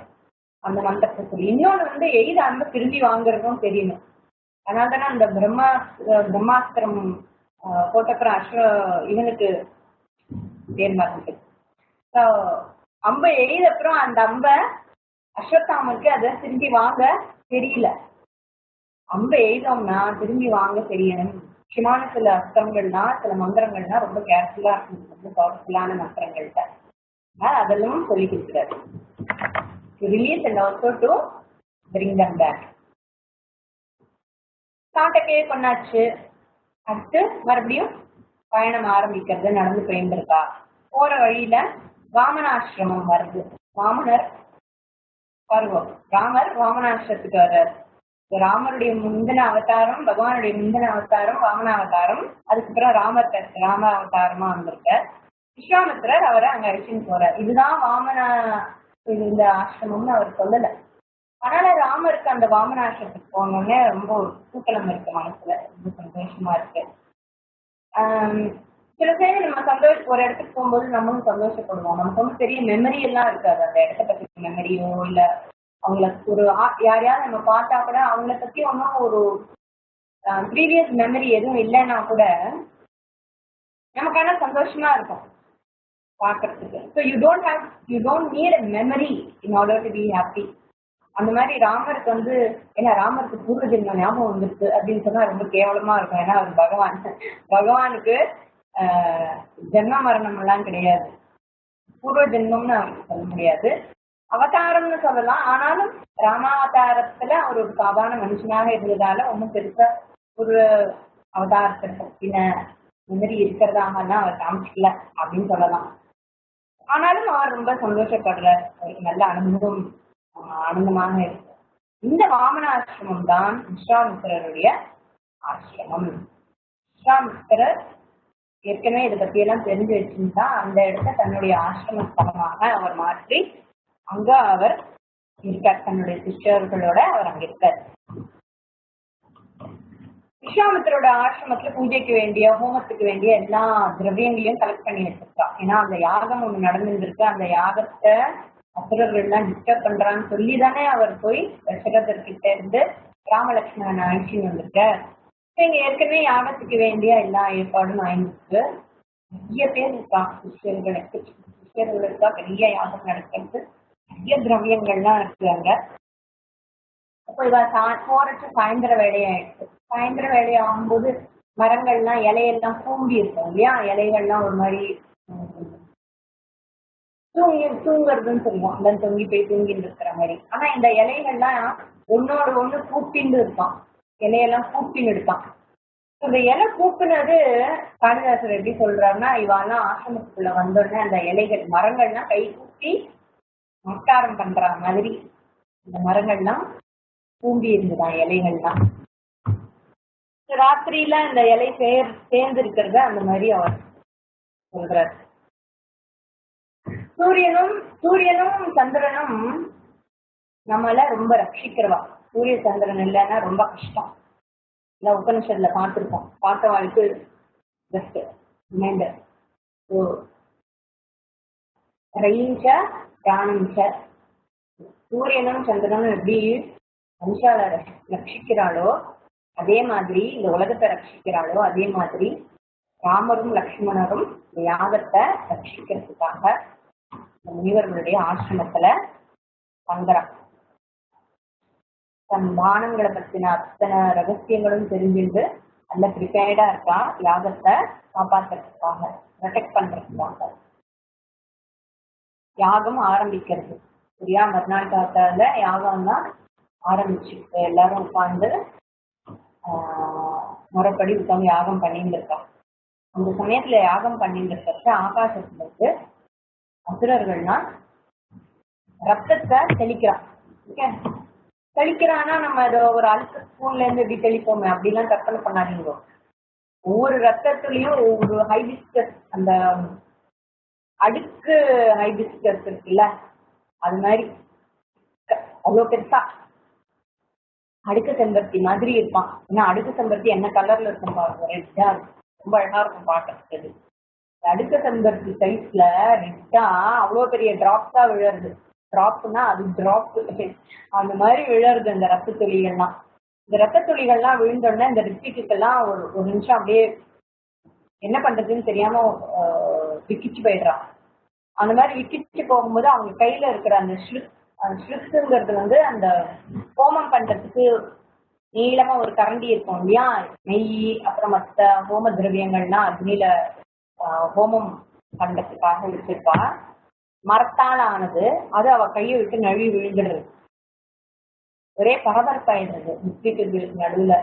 அந்த மந்திரத்துக்கு. இன்னொன்னு வந்து எய்த அம்பை திரும்பி வாங்குறதும் தெரியணும். அதனால தானே அந்த பிரம்மாஸ்திரம் போட்டப்புறம் இவனுக்கு பேர் மறந்துட்டு அம்பை எய்தப்புறம் அந்த அம்பை அஸ்வத்தாமனுக்கு அதை திரும்பி வாங்க தெரியல. அம்பை எய்தோம்னா திரும்பி வாங்க தெரியணும். முக்கியமான சில அஸ்திரங்கள்னா சில மந்திரங்கள்னா ரொம்ப கேர்ஃபுல்லா இருக்கும், ரொம்ப பவர்ஃபுல்லான மந்திரங்கள்ட்ட. அதெல்லாம் சொல்லி கொடுக்குறாரு. To release and also to bring them back. காட்டக்கே கொண்டாச்சு. அடுத்து மறுபடியும் பயணம் ஆரம்பிக்கிறது. நடந்து போயிட்டு இருக்கா. போற வழியில வாமனாசிரமம் வருது. வாமனர் பருவம். ராமர் வாமனாசிரத்துக்கு வர்றார். ராமருடைய முந்தின அவதாரம், பகவானுடைய முந்தின அவதாரம் வாமனாவதாரம். அதுக்கப்புறம் ராம அவதாரமா வந்திருக்க. விஸ்வாமித்திரர் அவரை அங்க அழிச்சுன்னு போறார். இதுதான் இந்த ஆசிரமம்னு அவர் சொல்லல. அதனால ராமருக்கு அந்த வாமனாசிரத்துக்கு போனோடனே ரொம்ப கூட்டலம் இருக்கு மனசுல, ரொம்ப சந்தோஷமா இருக்கு. சில பேர் நம்ம ஒரு இடத்துக்கு போகும்போது நம்மளும் சந்தோஷப்படுவோம். நமக்கு வந்து பெரிய மெமரி எல்லாம் இருக்காது, அந்த இடத்த பத்தி மெமரியோ இல்ல அவங்கள ஒரு யாரையாவது நம்ம பார்த்தா கூட அவங்கள பத்தி ஒன்றும் ஒரு ப்ரீவியஸ் மெமரி எதுவும் இல்லைன்னா கூட நமக்கான சந்தோஷமா இருக்கும் பார்க்கறதுக்கு. So you don't need a memory in order to be happy. அந்த மாதிரி ராமருக்கு ஏன்னா ராமருக்கு பூர்வ ஜென்ம ஞாபகம் வந்துருக்கு அப்படின்னு சொன்னா ரொம்ப கேவலமா இருக்கும். ஏன்னா அவர் பகவானுக்கு ஜென்ம மரணம் எல்லாம் கிடையாது. பூர்வ ஜென்மம்னு அவருக்கு சொல்ல முடியாது, அவதாரம்னு சொல்லலாம். ஆனாலும் ராமாவதாரத்துல அவர் ஒரு சாதாரண மனுஷனாக இருந்ததால ஒன்றும் பெருசா ஒரு அவதாரத்தை பத்தின மெமரி இருக்கிறதாகலாம் அவர் காமிச்சிக்கல அப்படின்னு சொல்லலாம். ஆனாலும் அவர் ரொம்ப சந்தோஷப்படுறார், அவருக்கு நல்ல ஆனந்தமாக இருக்கு. இந்த வாமன ஆசிரமம் தான் விஸ்வாமித்திரருடைய ஆசிரமம். விஸ்வாமித்திரர் ஏற்கனவே இதை பத்தி எல்லாம் தெரிஞ்சு வச்சிருந்தா அந்த இடத்த தன்னுடைய ஆசிரம ஸ்தலமாக அவர் மாற்றி அங்க அவர் இருக்கார். தன்னுடைய சிஷ்யர்களோட அவர் அங்க இருக்கார். விஸ்வாமித்திரோட ஆசிரமத்துல பூஜைக்கு வேண்டிய ஹோமத்துக்கு வேண்டிய எல்லா திரவியங்களையும் கலெக்ட் பண்ணி வச்சிருக்கா. ஏன்னா அந்த யாகம் ஒண்ணு நடந்துருக்கு, அந்த யாகத்தை அசுரர்கள் எல்லாம் டிஸ்டர்ப் பண்றான்னு சொல்லி தானே அவர் போய் தசரதர்கிட்ட இருந்து ராமலட்சுமணன் அழைச்சின்னு வந்திருக்கார். இங்க ஏற்கனவே யாகத்துக்கு வேண்டிய எல்லா ஏற்பாடும் ஆயிருக்கு. நிறைய பேர் இருக்கா சிஷ்யர்களுக்கா பெரிய யாகம் நடக்கிறது, நிறைய திரவியங்கள்லாம் இருக்கு அங்க. அப்போ இவ போறச்சு சாயந்தர வேலையாயிடுச்சு. சாயந்தர வேலையாகும்போது மரங்கள்லாம் இலையெல்லாம் கூம்பி இருக்கும் இல்லையா, இலைகள்லாம் ஒரு மாதிரி தூங்குறதுன்னு சொல்லுவோம், அந்த தொங்கி போய் தூங்கிட்டு இருக்கிற மாதிரி. ஆனா இந்த இலைகள்லாம் ஒன்னோட ஒண்ணு கூப்பிட்டு இருக்கான், இலையெல்லாம் கூப்பின்னு இருக்கான். இந்த இலை கூப்பினது காளிதாசர் எப்படி சொல்றாருன்னா, இவாலாம் ஆசிரமத்துக்குள்ள வந்தோடனே அந்த இலைகள் மரங்கள்லாம் கை கூப்பி நமஸ்காரம் பண்ற மாதிரி இந்த மரங்கள்லாம் கூம்பி இருந்துதான் இலைகள்லாம். ராத்திரியில இந்த இலை சேர்ந்து இருக்கிறத அந்த மாதிரி அவர் சொல்றார். சூரியனும் சந்திரனும் நம்மள ரொம்ப ரட்சிக்கிறவா. சூரிய சந்திரன் இல்லைன்னா ரொம்ப கஷ்டம். இல்ல உபனிஷத்துல பார்த்திருக்கோம், பார்த்தவாளுக்கு பெஸ்ட் ரிமைண்டர். ரயிஞ்ச பிராணிஞ்ச, சூரியனும் சந்திரனும் எப்படி மனுஷால ரட்சிக்கிறாளோ அதே மாதிரி இந்த உலகத்தை ரட்சிக்கிறாளோ அதே மாதிரி ராமரும் லக்ஷ்மணரும் இந்த யாகத்தை ரட்சிக்கிறதுக்காக முனிவர்களுடைய ஆசிரமத்துல தங்குறான். தன் பானங்களை பத்தின அத்தனை ரகசியங்களும் தெரிஞ்சுட்டு நல்ல ப்ரிப்பேர்டா இருக்கா யாகத்தை காப்பாற்றுறதுக்காக, ப்ரொடெக்ட் பண்றதுக்காக. யாகம் ஆரம்பிக்கிறது சரியா மறுநாள் காத்தால யாகம் தான் ஆரம்பிச்சு எல்லாரும் உட்கார்ந்து முறைப்படி உட்காந்து யாகம் பண்ணிட்டு இருக்கா. அந்த சமயத்துல யாகம் பண்ணிட்டு இருக்கிறது ஆகாசத்துல இருந்து அசுரர்கள்னா ரத்தத்தை தெளிக்கிறான். தெளிக்கிறான்னா நம்ம அதை ஒரு அழுத்த ஸ்பூன்ல இருந்து இப்படி தெளிப்போமே அப்படிலாம் கற்பனை பண்ணாதீங்க. ஒவ்வொரு ரத்தத்துலயும் ஒவ்வொரு ஹைபிஸ்கஸ், அந்த அடுக்கு ஹைபிஸ்கஸ் இருக்குல்ல அது மாதிரி அவ்வளோ பெருசா அடுக்கு செம்பருத்தி மாதிரி இருப்பான். ஏன்னா அடுக்கு செம்பருத்தி என்ன கலர்ல இருக்கும் பாருங்க, ரெட்டா இருக்கும், ரொம்ப அழகா இருக்கும் பார்க்கறதுக்கு. அடுக்கு செம்பருத்தி சைஸ்ல ரெட்டா அவ்வளோ பெரிய டிராப்ஸா விழருது. டிராப்னா அது டிராப் அந்த மாதிரி விழருது இந்த ரத்த துளிகள்லாம். இந்த ரத்த துளிகள்லாம் விழுந்தோடனே இந்த ரித்திக்குக்கெல்லாம் ஒரு நிமிஷம் அப்படியே என்ன பண்றதுன்னு தெரியாம விக்கிச்சு போயிடுறான். அந்த மாதிரி விக்கிச்சு போகும்போது அவங்க கையில இருக்கிற அந்த ஸ்லிப்ஸுங்கிறது அந்த ஹோமம் பண்றதுக்கு நீளமா ஒரு கரண்டி இருக்கும் இல்லையா, நெய் அப்புறம் மற்ற ஹோம திரவியங்கள்லாம் அக்னியில ஹோமம் பண்றதுக்காக வச்சிருப்பா. மரத்தால் ஆனது, அது அவ கையை விட்டு நழுவி விழுந்துடுறது. ஒரே பரபரப்பாயிடுறது முஸ்லிம்களுக்கு நடுவுல.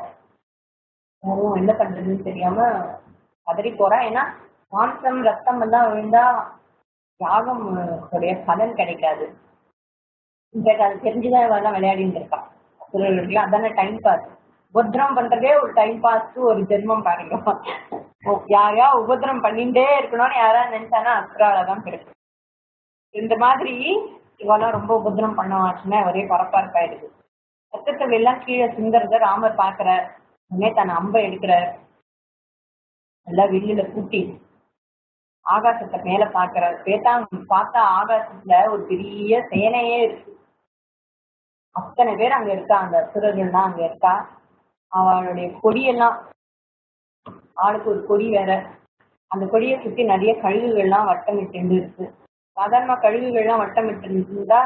யாரும் என்ன பண்றதுன்னு தெரியாம பதறி போறா. ஏன்னா மாம்சம் ரத்தம் எல்லாம் விழுந்தா யாகம் பலன் கிடைக்காது. அது தெரிஞ்சுதான் இவெல்லாம் விளையாடிட்டு இருக்கான். அசுரர்களுக்கு அதான டைம் பாஸ். உபத்திரம் பண்றதே ஒரு டைம் பாஸ்க்கு ஒரு ஜென்மம் பாருங்க. யாரையா உபத்திரம் பண்ணிட்டே இருக்கணும்னு யாராவது நினைச்சானா அசுராலதான் கிடைக்கும். இந்த மாதிரி இவெல்லாம் ரொம்ப உபத்திரம் பண்ணவாச்சுன்னா ஒரே பரபரப்பாயிடுது. ரத்தத்தை எல்லாம் கீழே சிந்தறத ராமர் பாக்குறார். உடனே தன் அம்பை எடுக்கிறார், எல்லாம் வில்லுல பூட்டி ஆகாசத்தை மேல பாக்குறார். பார்த்தா ஆகாசத்துல ஒரு பெரிய சேனையே இருக்கு. அத்தனை பேர் அங்க இருக்கா, அந்த அசுரர்கள்லாம் அங்க இருக்கா. அவளுடைய கொடியெல்லாம், ஆளுக்கு ஒரு கொடி வேற. அந்த கொடியை சுத்தி நிறைய கழுகுகள்லாம் வட்டமிட்டு இருக்கு. சாதாரண கழுகுகள்லாம் வட்டமிட்டு இருந்தா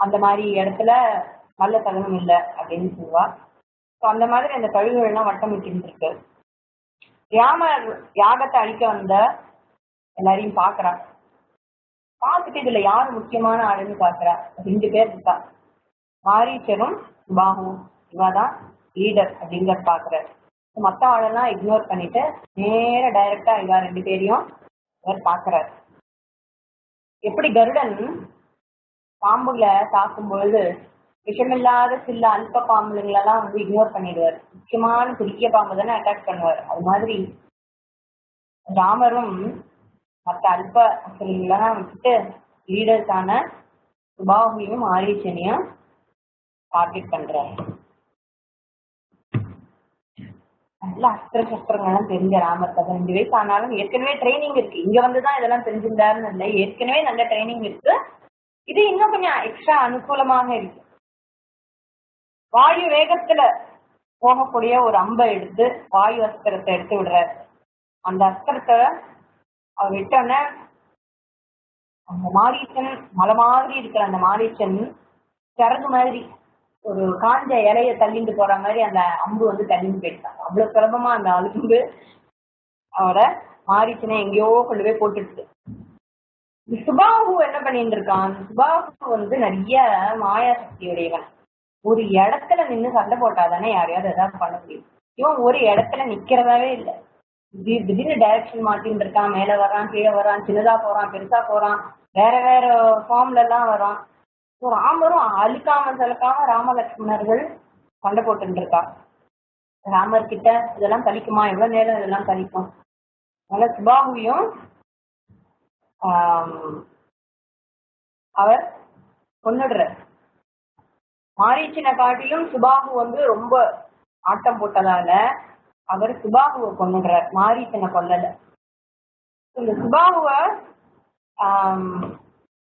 அந்த மாதிரி இடத்துல நல்ல தகனம் இல்லை அப்படின்னு சொல்லுவா. ஸோ அந்த மாதிரி அந்த கழுகுகள்லாம் வட்டமிட்டு இருக்கு. ராமர் யாகத்தை அழிக்க வந்த எல்லாரையும் பாக்குறா. பார்த்துட்டு இதுல யாரு முக்கியமான ஆளுன்னு பாக்குறா. 2 பேர் இருக்கா, மாரீச்சரும் சுபாகுவும். இவாதான் லீடர் அப்படிங்கிறத பாக்குறாரு. மத்த ஆளெல்லாம் இக்னோர் பண்ணிட்டு நேர டைரக்டா இவா 2 பேரையும் இவர் பாக்குறாரு. எப்படி கருடன் பாம்புல தாக்கும் பொழுது விஷமில்லாத சில அல்ப பாம்புங்களெல்லாம் வந்து இக்னோர் பண்ணிடுவார், முக்கியமான குறுக்கிய பாம்பு தானே அட்டாக் பண்ணுவார். அது மாதிரி ராமரும் மற்ற அல்ப அசுரங்களெல்லாம் விட்டுட்டு லீடர்ஸான சுபாகுவையும் மாரீச்சனையும் டார்கெட் பண்றாரு. நல்ல அஸ்திர சஸ்திரங்கள்லாம் தெரிஞ்ச ராமர் 15 வயசு ஆனாலும் ஏற்கனவே ட்ரைனிங் இருக்கு. இங்க வந்துதான் இதெல்லாம் தெரிஞ்சிருந்தாருன்னு இல்லை, ஏற்கனவே நல்ல ட்ரைனிங் இருக்கு. இது இன்னும் கொஞ்சம் எக்ஸ்ட்ரா அனுகூலமாக இருக்கு. வாயு வேகத்துல போகக்கூடிய ஒரு அம்பை எடுத்து வாயு அஸ்திரத்தை எடுத்து விடுறாரு. அந்த அஸ்திரத்தை அவர் விட்டோன்னே அந்த மாரீச்சன், மலை மாதிரி இருக்கிற அந்த மாரீச்சன் சிறகு மாதிரி ஒரு காஞ்ச இலைய தள்ளிட்டு போற மாதிரி அந்த அம்பு வந்து தள்ளிட்டு போயிட்டாங்க. அவ்வளவு சுலபமா அந்த அம்பு அவரை மாரீச்சனை எங்கேயோ கொண்டு போய் போட்டுட்டு. சுபாகு என்ன பண்ணிட்டு இருக்கான்? சுபாகு வந்து நிறைய மாயா சக்தியுடையவன். ஒரு இடத்துல நின்று சண்டை போட்டாதானே யாரையாவது ஏதாவது பண்ண முடியும். இவன் ஒரு இடத்துல நிக்கிறதாவே இல்லை. திடீர்னு டைரக்ஷன் மாட்டின்னு இருக்கான். மேல வரான், கீழே வரான், சின்னதா போறான், பெருசா போறான், வேற வேற ஃபார்ம்ல எல்லாம் வரான். ராமரும் அழுக்காம செலுக்காம ராமலட்சுமணர்கள் சண்டை போட்டு இருக்கா. ராமர் கிட்ட இதெல்லாம் கழிக்குமா? எவ்வளவு நேரம் இதெல்லாம் கழிக்கும்? அதனால சுபாகுவையும் அவர் கொன்னுடுற. மாரீச்சனை காட்டிலும் சுபாகு வந்து ரொம்ப ஆட்டம் போட்டதால அவர் சுபாகுவை கொன்னுடுறார், மாரீச்சனை கொல்லல. இந்த சுபாகுவ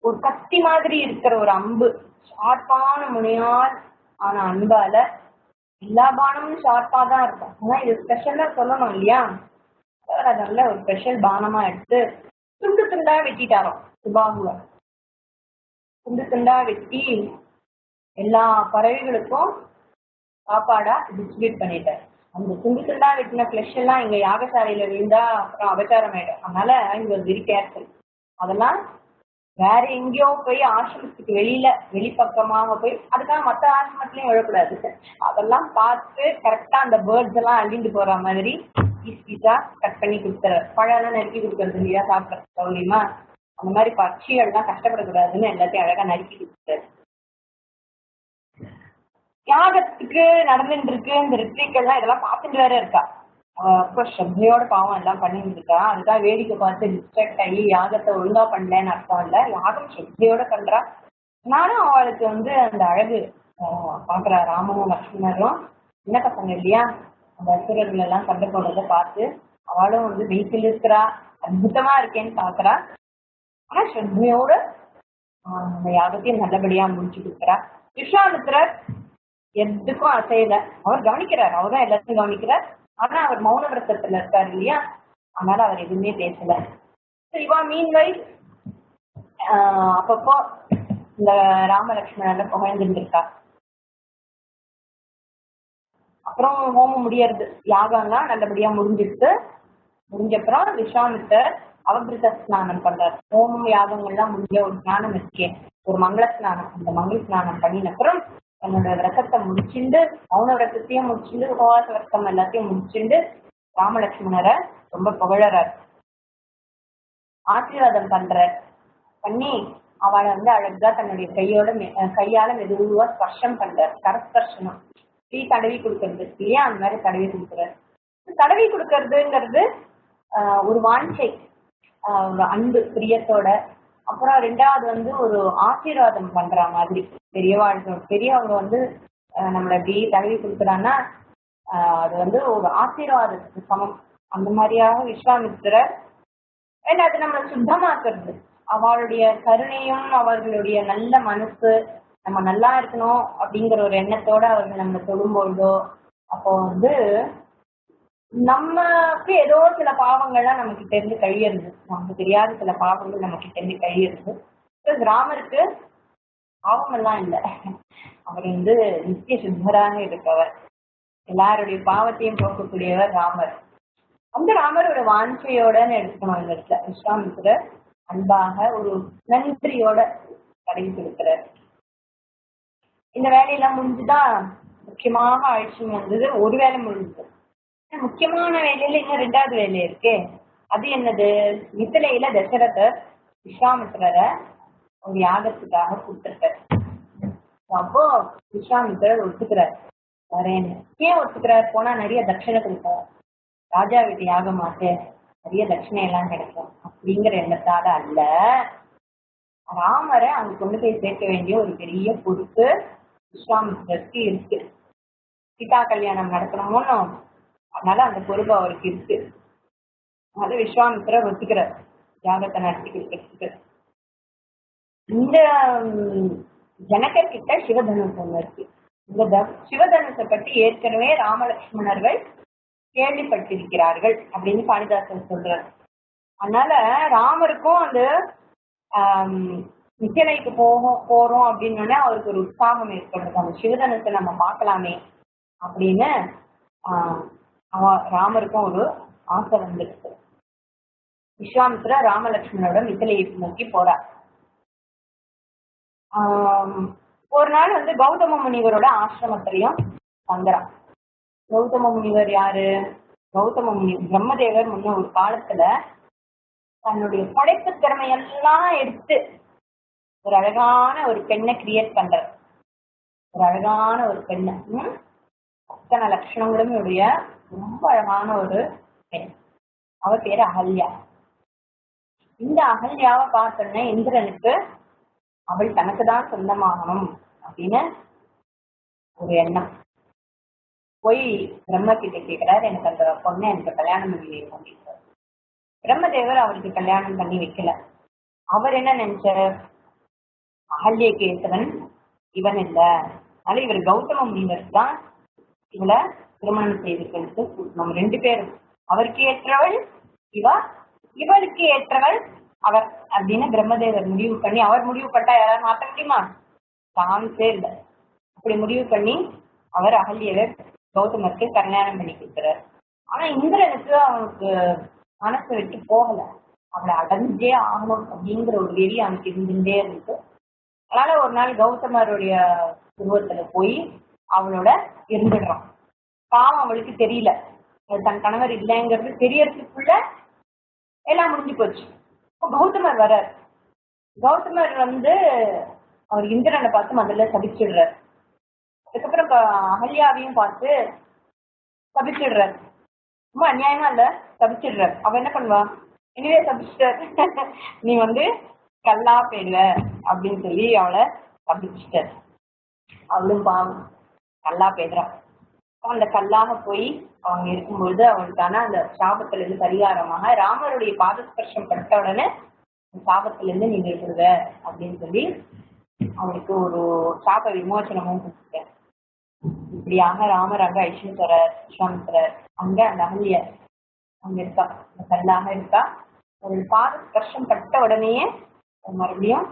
ஒரு கத்தி மாதிரி இருக்கிற ஒரு அம்பு, ஷார்ப்பான முனையால் ஆன அன்பால எல்லா பானமும் ஷார்ப்பா தான் இருக்கும். ஆனா இது ஸ்பெஷலா சொல்லணும் இல்லையா, அதனால ஒரு ஸ்பெஷல் பானமா எடுத்து துண்டு துண்டா வெட்டிட்டாரோ சுபாகுவ. துண்டு துண்டா வெட்டி எல்லா பறவைகளுக்கும் சாப்பாடா டிஸ்ட்ரிபியூட் பண்ணிட்டார். அந்த துண்டு துண்டா வெட்டின ஃபிளஷ் எல்லாம் இங்க யாகசாலையில விழுந்தா அப்புறம் அபச்சாரம் ஆயிடும். அதனால இங்க வெரி கேர்ஃபுல். அதெல்லாம் வேற எங்கேயோ போய் ஆசிரமத்துக்கு வெளிப்பக்கமாக போய், அதுக்காக மற்ற ஆசிரமத்திலையும் விழக்கூடாது. அதெல்லாம் பார்த்து கரெக்டா அந்த பேர்ட்ஸ் எல்லாம் அள்ளிட்டு போற மாதிரி பீஸ் பீஸா கட் பண்ணி கொடுத்துறாரு. பழம் நறுக்கி கொடுக்கறது இல்லையா சாப்பிட்ற சௌரியமா, அந்த மாதிரி பட்சிகள்லாம் கஷ்டப்படக்கூடாதுன்னு எல்லாத்தையும் அழகா நறுக்கி கொடுத்துட்டாரு. யாகத்துக்கு நடந்துட்டு இருக்கு. இந்த ரித்விகெல்லாம் இதெல்லாம் பார்த்துட்டு வேற இருக்கா. ஸ்ரத்தையோட பாவம் எல்லாம் பண்ணிட்டு இருக்கா. அதுக்காக வேடிக்கை பார்த்து டிஸ்ட்ராக்ட் ஆகி யாகத்தை ஒழுங்கா பண்ணலன்னு அர்த்தம் இல்லை. யாகம் ஸ்ரத்தையோட பண்றா. நானும் அவளுக்கு வந்து அந்த அழகு பாக்குறா. ராமனும் லக்ஷ்மணரும் சின்ன பசங்க இல்லையா, அந்த அசுரர்கள் எல்லாம் சண்டை போடுறத பார்த்து அவளும் வந்து வீட்டில் இருக்கிறா. அற்புதமா இருக்கேன்னு பாக்குறா. ஆனா ஸ்ரத்தையோட அந்த யாகத்தையும் நல்லபடியா முடிச்சு கொடுக்குறா. விஸ்வாமித்திரர் எதுக்கும் அசையல. அவர் கவனிக்கிறார், அவர் தான் எல்லாத்தையும் கவனிக்கிறார். ஆனா அவர் மௌன விரதத்துல இருக்காரு இல்லையா, அதனால அவர் எதுவுமே பேசல. இவா மீன்வைல் அப்பப்போ இந்த ராமலட்சுமணர்ல புகழ்ந்துட்டு இருக்கா. அப்புறம் ஹோமம் முடியறது, யாகம்லாம் நல்லபடியா முடிஞ்சப்புறம் விஸ்வாமித்தர் அவபிருத ஸ்நானம் பண்றாரு. ஹோமம் யாகங்கள்லாம் முடிஞ்ச ஒரு ஸ்நானம் இருக்கே, ஒரு மங்கள ஸ்நானம். அந்த மங்கள ஸ்நானம் பண்ணின அப்புறம் தன்னோட விரதத்தை முடிச்சுண்டு, மௌன விரதத்தையும் முடிச்சுண்டு, உபவாச விரதம் எல்லாத்தையும் முடிச்சுண்டு ராமலட்சுமணரை ரொம்ப புகழறார், ஆசீர்வாதம் பண்ணி அவளை வந்து அழகா தன்னுடைய கையால மெதுவா ஸ்பர்ஷம் பண்றார். கரஸ்பர்ஷனம், டீ தடவி கொடுக்கறது இல்லையா, அந்த மாதிரி தடவி கொடுக்குறாரு. தடவி கொடுக்கறதுங்கிறது ஒரு வாஞ்சை, ஒரு அன்பு பிரியத்தோட. அப்புறம் 2வது வந்து ஒரு ஆசீர்வாதம் பண்ற மாதிரி. பெரியவங்க வந்து நம்மளை எப்படி தடவி கொடுக்குறான்னா அது வந்து ஒரு ஆசீர்வாதத்துக்கு சமம். அந்த மாதிரியாக விஸ்வாமித்திரர் அது நம்மளை சுத்தமாக்குறது. அவளுடைய கருணையும் அவர்களுடைய நல்ல மனசு, நம்ம நல்லா இருக்கணும் அப்படிங்கிற ஒரு எண்ணத்தோட அவர்கள் நம்ம தொழும்பொழுதோ அப்போ நமக்கு ஏதோ சில பாவங்கள்லாம் நமக்கு தெரிஞ்சு கழியறது, நமக்கு தெரியாத சில பாவங்கள் நமக்கு தெரிஞ்சு கழியறது. ராமருக்கு பாவம் எல்லாம் இல்லை. அவர் நித்திய சுத்தராக இருப்பவர், எல்லாருடைய பாவத்தையும் போக்கக்கூடியவர் ராமர். அந்த ராமரோட வாஞ்சையோடன்னு எடுத்துக்கணும். இந்த இடத்துல விஸ்வாமித்திரர் அன்பாக ஒரு நன்றியோட கடைபிடிக்கிறார். இந்த வேலையெல்லாம் முடிஞ்சுதான் முக்கியமாக அழைச்சின்னு வந்தது. ஒரு வேலை முடிஞ்சது. முக்கியமான வேலையில இன்னும் 2வது வேலை இருக்கு. அது என்னது? மித்திலையில தசரதர் விஸ்வாமித்திரரை ஒரு யாகத்துக்காக கொடுத்துருக்காரு. அப்போ விஸ்வாமித்திரர் ஒத்துக்கிறார் வரேன்னு. ஏன் ஒத்துக்கிறார்? போனா நிறைய தட்சிணை கொடுப்போம், ராஜா வீட்டு யாகமாட்டு நிறைய தட்சிணை எல்லாம் கிடைக்கும் அப்படிங்கிற எண்ணத்தால அல்ல, ராமரை அங்க கொண்டு போய் சேர்க்க வேண்டிய ஒரு பெரிய பொறுப்பு விஸ்வாமித்திரருக்கு இருக்கு. சீதா கல்யாணம் நடக்கணுமோன்னு, அதனால அந்த பொறுப்பு அவருக்கு இருக்கு. அதனால விஸ்வாமித்திரர் ஒத்துக்கிறார் யாகத்தை நடத்தி கொடுக்கறதுக்கு. இந்த ஜனகர் கிட்ட சிவதனுஷ் ஒண்ணு இருக்கு. இந்த சிவதனுஷை பற்றி ஏற்கனவே ராமலட்சுமணர்கள் கேள்விப்பட்டிருக்கிறார்கள் அப்படின்னு காளிதாசன் சொல்றாரு. அதனால ராமருக்கும் அந்த மித்திலைக்கு போறோம் அப்படின்னு அவருக்கு ஒரு உற்சாகம் ஏற்படுறது. அந்த சிவதனுஷை நம்ம பார்க்கலாமே அப்படின்னு ராமருக்கும் ஒரு ஆசை வந்துருக்கு. விஸ்வாமித்திரர் ராமலட்சுமணோட மித்திலையை நோக்கி போறார். ஒரு நாள் கௌதம முனிவரோட ஆசிரமத்திலையும் தங்குறான். கௌதம முனிவர் யாரு? கௌதம முனிவர் பிரம்மதேவர் முன்ன ஒரு காலத்துல தன்னுடைய படைப்பு திறமையெல்லாம் எடுத்து ஒரு அழகான ஒரு பெண்ணை கிரியேட் பண்றார். ஒரு அழகான ஒரு பெண்ணை, அத்தனை லட்சணங்களும் உடைய ரொம்ப அழகான ஒரு பெண். அவ பேரு அகல்யா. இந்த அகல்யாவை பார்த்தோன்னே இந்திரனுக்கு அவள் தனக்கு தான் சொந்தமாகணும் அப்படின்னு ஒரு எண்ணம். போய் பிரம்ம கிட்ட கேட்கிறார், எனக்கு அந்த பொண்ணை எனக்கு கல்யாணம் பண்ணி வைக்க. பிரம்மதேவர் அவருக்கு கல்யாணம் பண்ணி வைக்கல. அவர் என்ன நினைச்சார்? அகல்யக்கு ஏற்றவன் இவன் இல்லை, அதனால இவர் கௌதம முனிவர் தான் இவளை திருமணம் செய்து நம்ம 2 பேரும், அவருக்கு ஏற்றவள் இவ, இவளுக்கு ஏற்றவள் அவர் அப்படின்னு பிரம்மதேவர் முடிவு பண்ணி, அவர் முடிவு பட்டா யாராவது மாற்ற முடியுமா? சான்ஸே இல்லை. அப்படி முடிவு பண்ணி அவர் அகல்யவை கௌதமருக்கு கல்யாணம் பண்ணி கொடுக்கிறார். ஆனா இந்திரனுக்கு அவனுக்கு மனசு விட்டு போகல, அவளை அடைஞ்சே ஆகணும் அப்படிங்கிற ஒரு வெறி அவனுக்கு இருந்துட்டே இருக்கு. அதனால ஒரு நாள் கௌதமருடைய உருவத்துல போய் அவளோட இருந்துடுறான். பாவம் அவளுக்கு தெரியல, தன் கணவர் இல்லைங்கிறது தெரியறதுக்குள்ள எல்லாம் முடிஞ்சு போச்சு. கௌதமர் வர்றார். கௌதமர் அவர் இந்திரனை பார்த்து முதல்ல சபிச்சிடுறார். அதுக்கப்புறம் அகல்யாவையும் பார்த்து சபிச்சிடுறார். ரொம்ப அநியாயமா இல்ல, சபிச்சிடுறார். அவ என்ன பண்ணுவா? இனிவே சபிச்சிட்டார், நீ கல்லா போயிடுவ அப்படின்னு சொல்லி அவளை சபிச்சிட்டார். அவளும் பாவம் கல்லா போயிடுறான். அந்த கல்லாக போய் அவங்க இருக்கும்பொழுது அவளுக்கான அந்த சாபத்துல இருந்து பரிகாரமாக ராமருடைய பாதஸ்பர்ஷம் பட்ட உடனே சாபத்திலிருந்து நீங்க விடுவ அப்படின்னு சொல்லி அவளுக்கு ஒரு சாப விமோசனமும் கொடுத்துட்டேன். இப்படியாக ராமர் அங்க ஐஸ்வரர் விஸ்வாமித்திரர் அங்க அந்த அகல்ய அங்க இருக்கா, அந்த கல்லாக இருக்கா. அவள் பாதஸ்பர்ஷம் பட்ட உடனேயே மறுபடியும்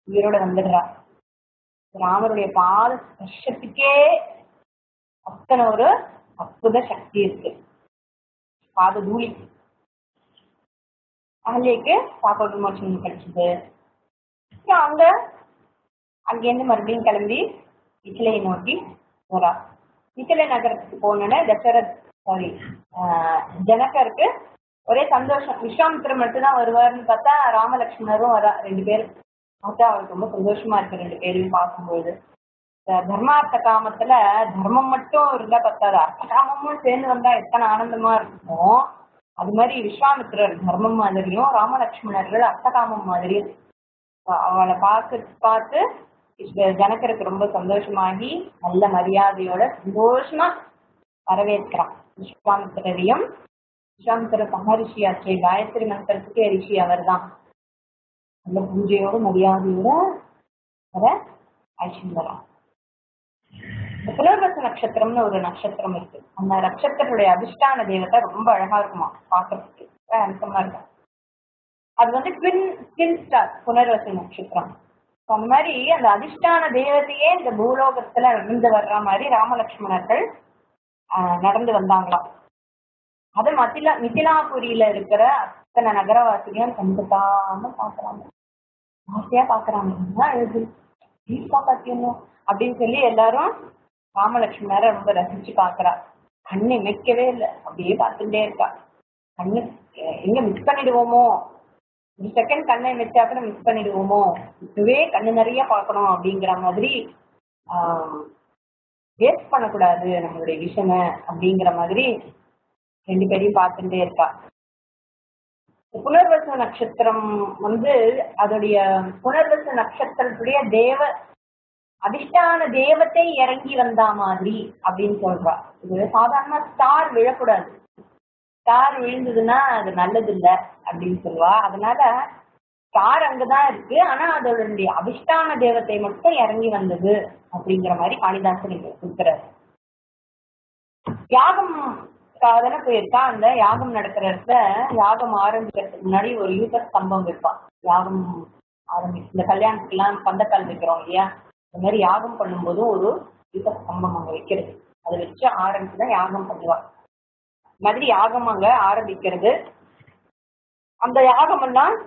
உயிரோட வந்துடுறா. ராமருடைய பாதஸ்பர்ஷத்துக்கே அத்தனை ஒரு அற்புத சக்தி இருக்கு. பாத தூளி அகல்யக்கு பாப்ப விமோசனம் கிடைச்சது. அங்கேருந்து மறுபடியும் கிளம்பி மித்திலையை நோக்கி போறா. மித்திலை நகரத்துக்கு போனோட ஜனகருக்கு ஒரே சந்தோஷம். விஸ்வாமித்திரர் மட்டும்தான் வருவாருன்னு பார்த்தா ராமலட்சுமணரும் வரா, 2 பேரும். பார்த்தா அவருக்கு ரொம்ப சந்தோஷமா இருக்கு 2 பேரையும் பார்க்கும்போது. தர்மார்த்த காமத்துல தர்மம் மட்டும் இருந்தா பத்தாது, அர்த்த காமமும் சேர்ந்து வந்தா எத்தனை ஆனந்தமா இருக்கும். அது மாதிரி விஸ்வாமித்திரர் தர்மம் மாதிரியும் ராமலட்சுமணர்கள் அர்த்த காமம் மாதிரியும். அவளை பார்த்து ஜனகருக்கு ரொம்ப சந்தோஷமாகி நல்ல மரியாதையோட சந்தோஷமா வரவேற்கிறான் விஸ்வாமித்திரரையும். விஸ்வாமித்திரர் மகரிஷியாச்சே, காயத்ரி மந்திரத்துக்கே ரிஷி அவர் தான். நல்ல பூஜையோட மரியாதையோட வர ஐஸ்வர்யம். புனர்வசு நட்சத்திரம்னு ஒரு நட்சத்திரம் இருக்கு. அந்த நட்சத்திரத்துடைய அதிஷ்டான தேவதை ரொம்ப அழகா இருக்குமா, பார்க்கறதுக்கு அம்சமா இருக்கும். அது வந்து ட்வின் ஸ்டார் புனர்வசு நட்சத்திரம். அந்த மாதிரி அந்த அதிஷ்டான தேவதையே இந்த பூலோகத்துல நடந்து வர்ற மாதிரி ராமலட்சுமணர்கள் நடந்து வந்தாங்களாம். அது மிதிலாபுரியில இருக்கிற அத்தனை நகரவாசிகளும் கண்டுக்காம பாக்குறாங்க, ஆசையா பாக்குறாங்க. என்ன எழுது பாத்தியணும் அப்படின்னு சொல்லி எல்லாரும் ராமலட்சுமணரை ரொம்ப ரசிச்சு பாக்குறா. கண்ணு இமைக்கவே இல்லை, அப்படியே பார்த்துட்டே இருக்கா. கண்ணு எங்க மிஸ் பண்ணிடுவோமோ, ஒரு செகண்ட் கண்ணை வச்சா கூட மிஸ் பண்ணிடுவோமோ, இதுவே கண்ணு நிறைய பார்க்கணும் அப்படிங்கிற மாதிரி வேஸ்ட் பண்ணக்கூடாது நம்மளுடைய விஷனை அப்படிங்கிற மாதிரி ரெண்டு பேரையும் பார்த்துட்டே இருக்கா. புனர்வசு நட்சத்திரம் வந்து அதோடைய புனர்வசு நட்சத்திரத்துடைய அதிஷ்டான தேவத்தை இறங்கி வந்தா மாதிரி அப்படின்னு சொல்றா. இது சாதாரண ஸ்டார் விழக்கூடாது, ஸ்டார் விழுந்ததுன்னா அது நல்லது இல்லை அப்படின்னு சொல்லுவா. அதனால ஸ்டார் அங்கதான் இருக்கு, ஆனா அதோடைய அதிஷ்டான தேவத்தை மட்டும் இறங்கி வந்தது அப்படிங்கிற மாதிரி காளிதாசன் இங்க கொடுக்கிறார். யாகம் தானே போயிருக்கா. அந்த யாகம் நடக்கிற இடத்துல யாகம் ஆரம்பிக்கிறதுக்கு முன்னாடி ஒரு யூக ஸ்தம்பம் வைப்பான். யாகம் இந்த கல்யாணத்துக்கு எல்லாம் பந்தக்கால் வைக்கிறோம் இல்லையா, இந்த மாதிரி யாகம் பண்ணும்போதும் ஒரு யூக ஸ்தம்பம் அங்க வைக்கிறது. அதை வச்சு ஆரம்பிச்சுதான் யாகம் பண்ணுவா. மாதிரி யாகம் அங்க ஆரம்பிக்கிறது. அந்த யாகம் எல்லாம்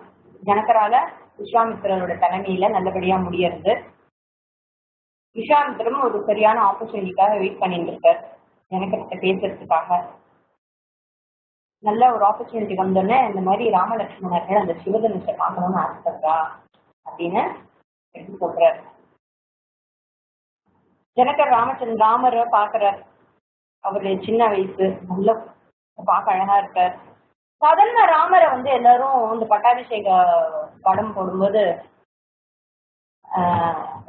ஜனகரால விஸ்வாமித்திரரோட தலைமையில நல்லபடியா முடியறது. விஸ்வாமித்திரம் ஒரு சரியான ஆப்பர்ச்சுனிட்டிக்காக வெயிட் பண்ணிட்டு இருக்கார், ஜனகர்கிட்ட பேசுறதுக்காக. நல்ல ஒரு ஆப்பர்ச்சுனிட்டி வந்தோடனே இந்த மாதிரி ராமலட்சுமணர்கள் அந்த சிவதனுஷை பார்க்கணும்னு ஆசைப்படுறா அப்படின்னு எடுத்து சொல்றாரு. ஜனகர் ராமரை பாக்குறார். அவருடைய சின்ன வயசு, நல்ல பார்க்க அழகா இருக்கார். சாதாரண ராமரை வந்து எல்லாரும் இந்த பட்டாபிஷேக படம் போடும்போது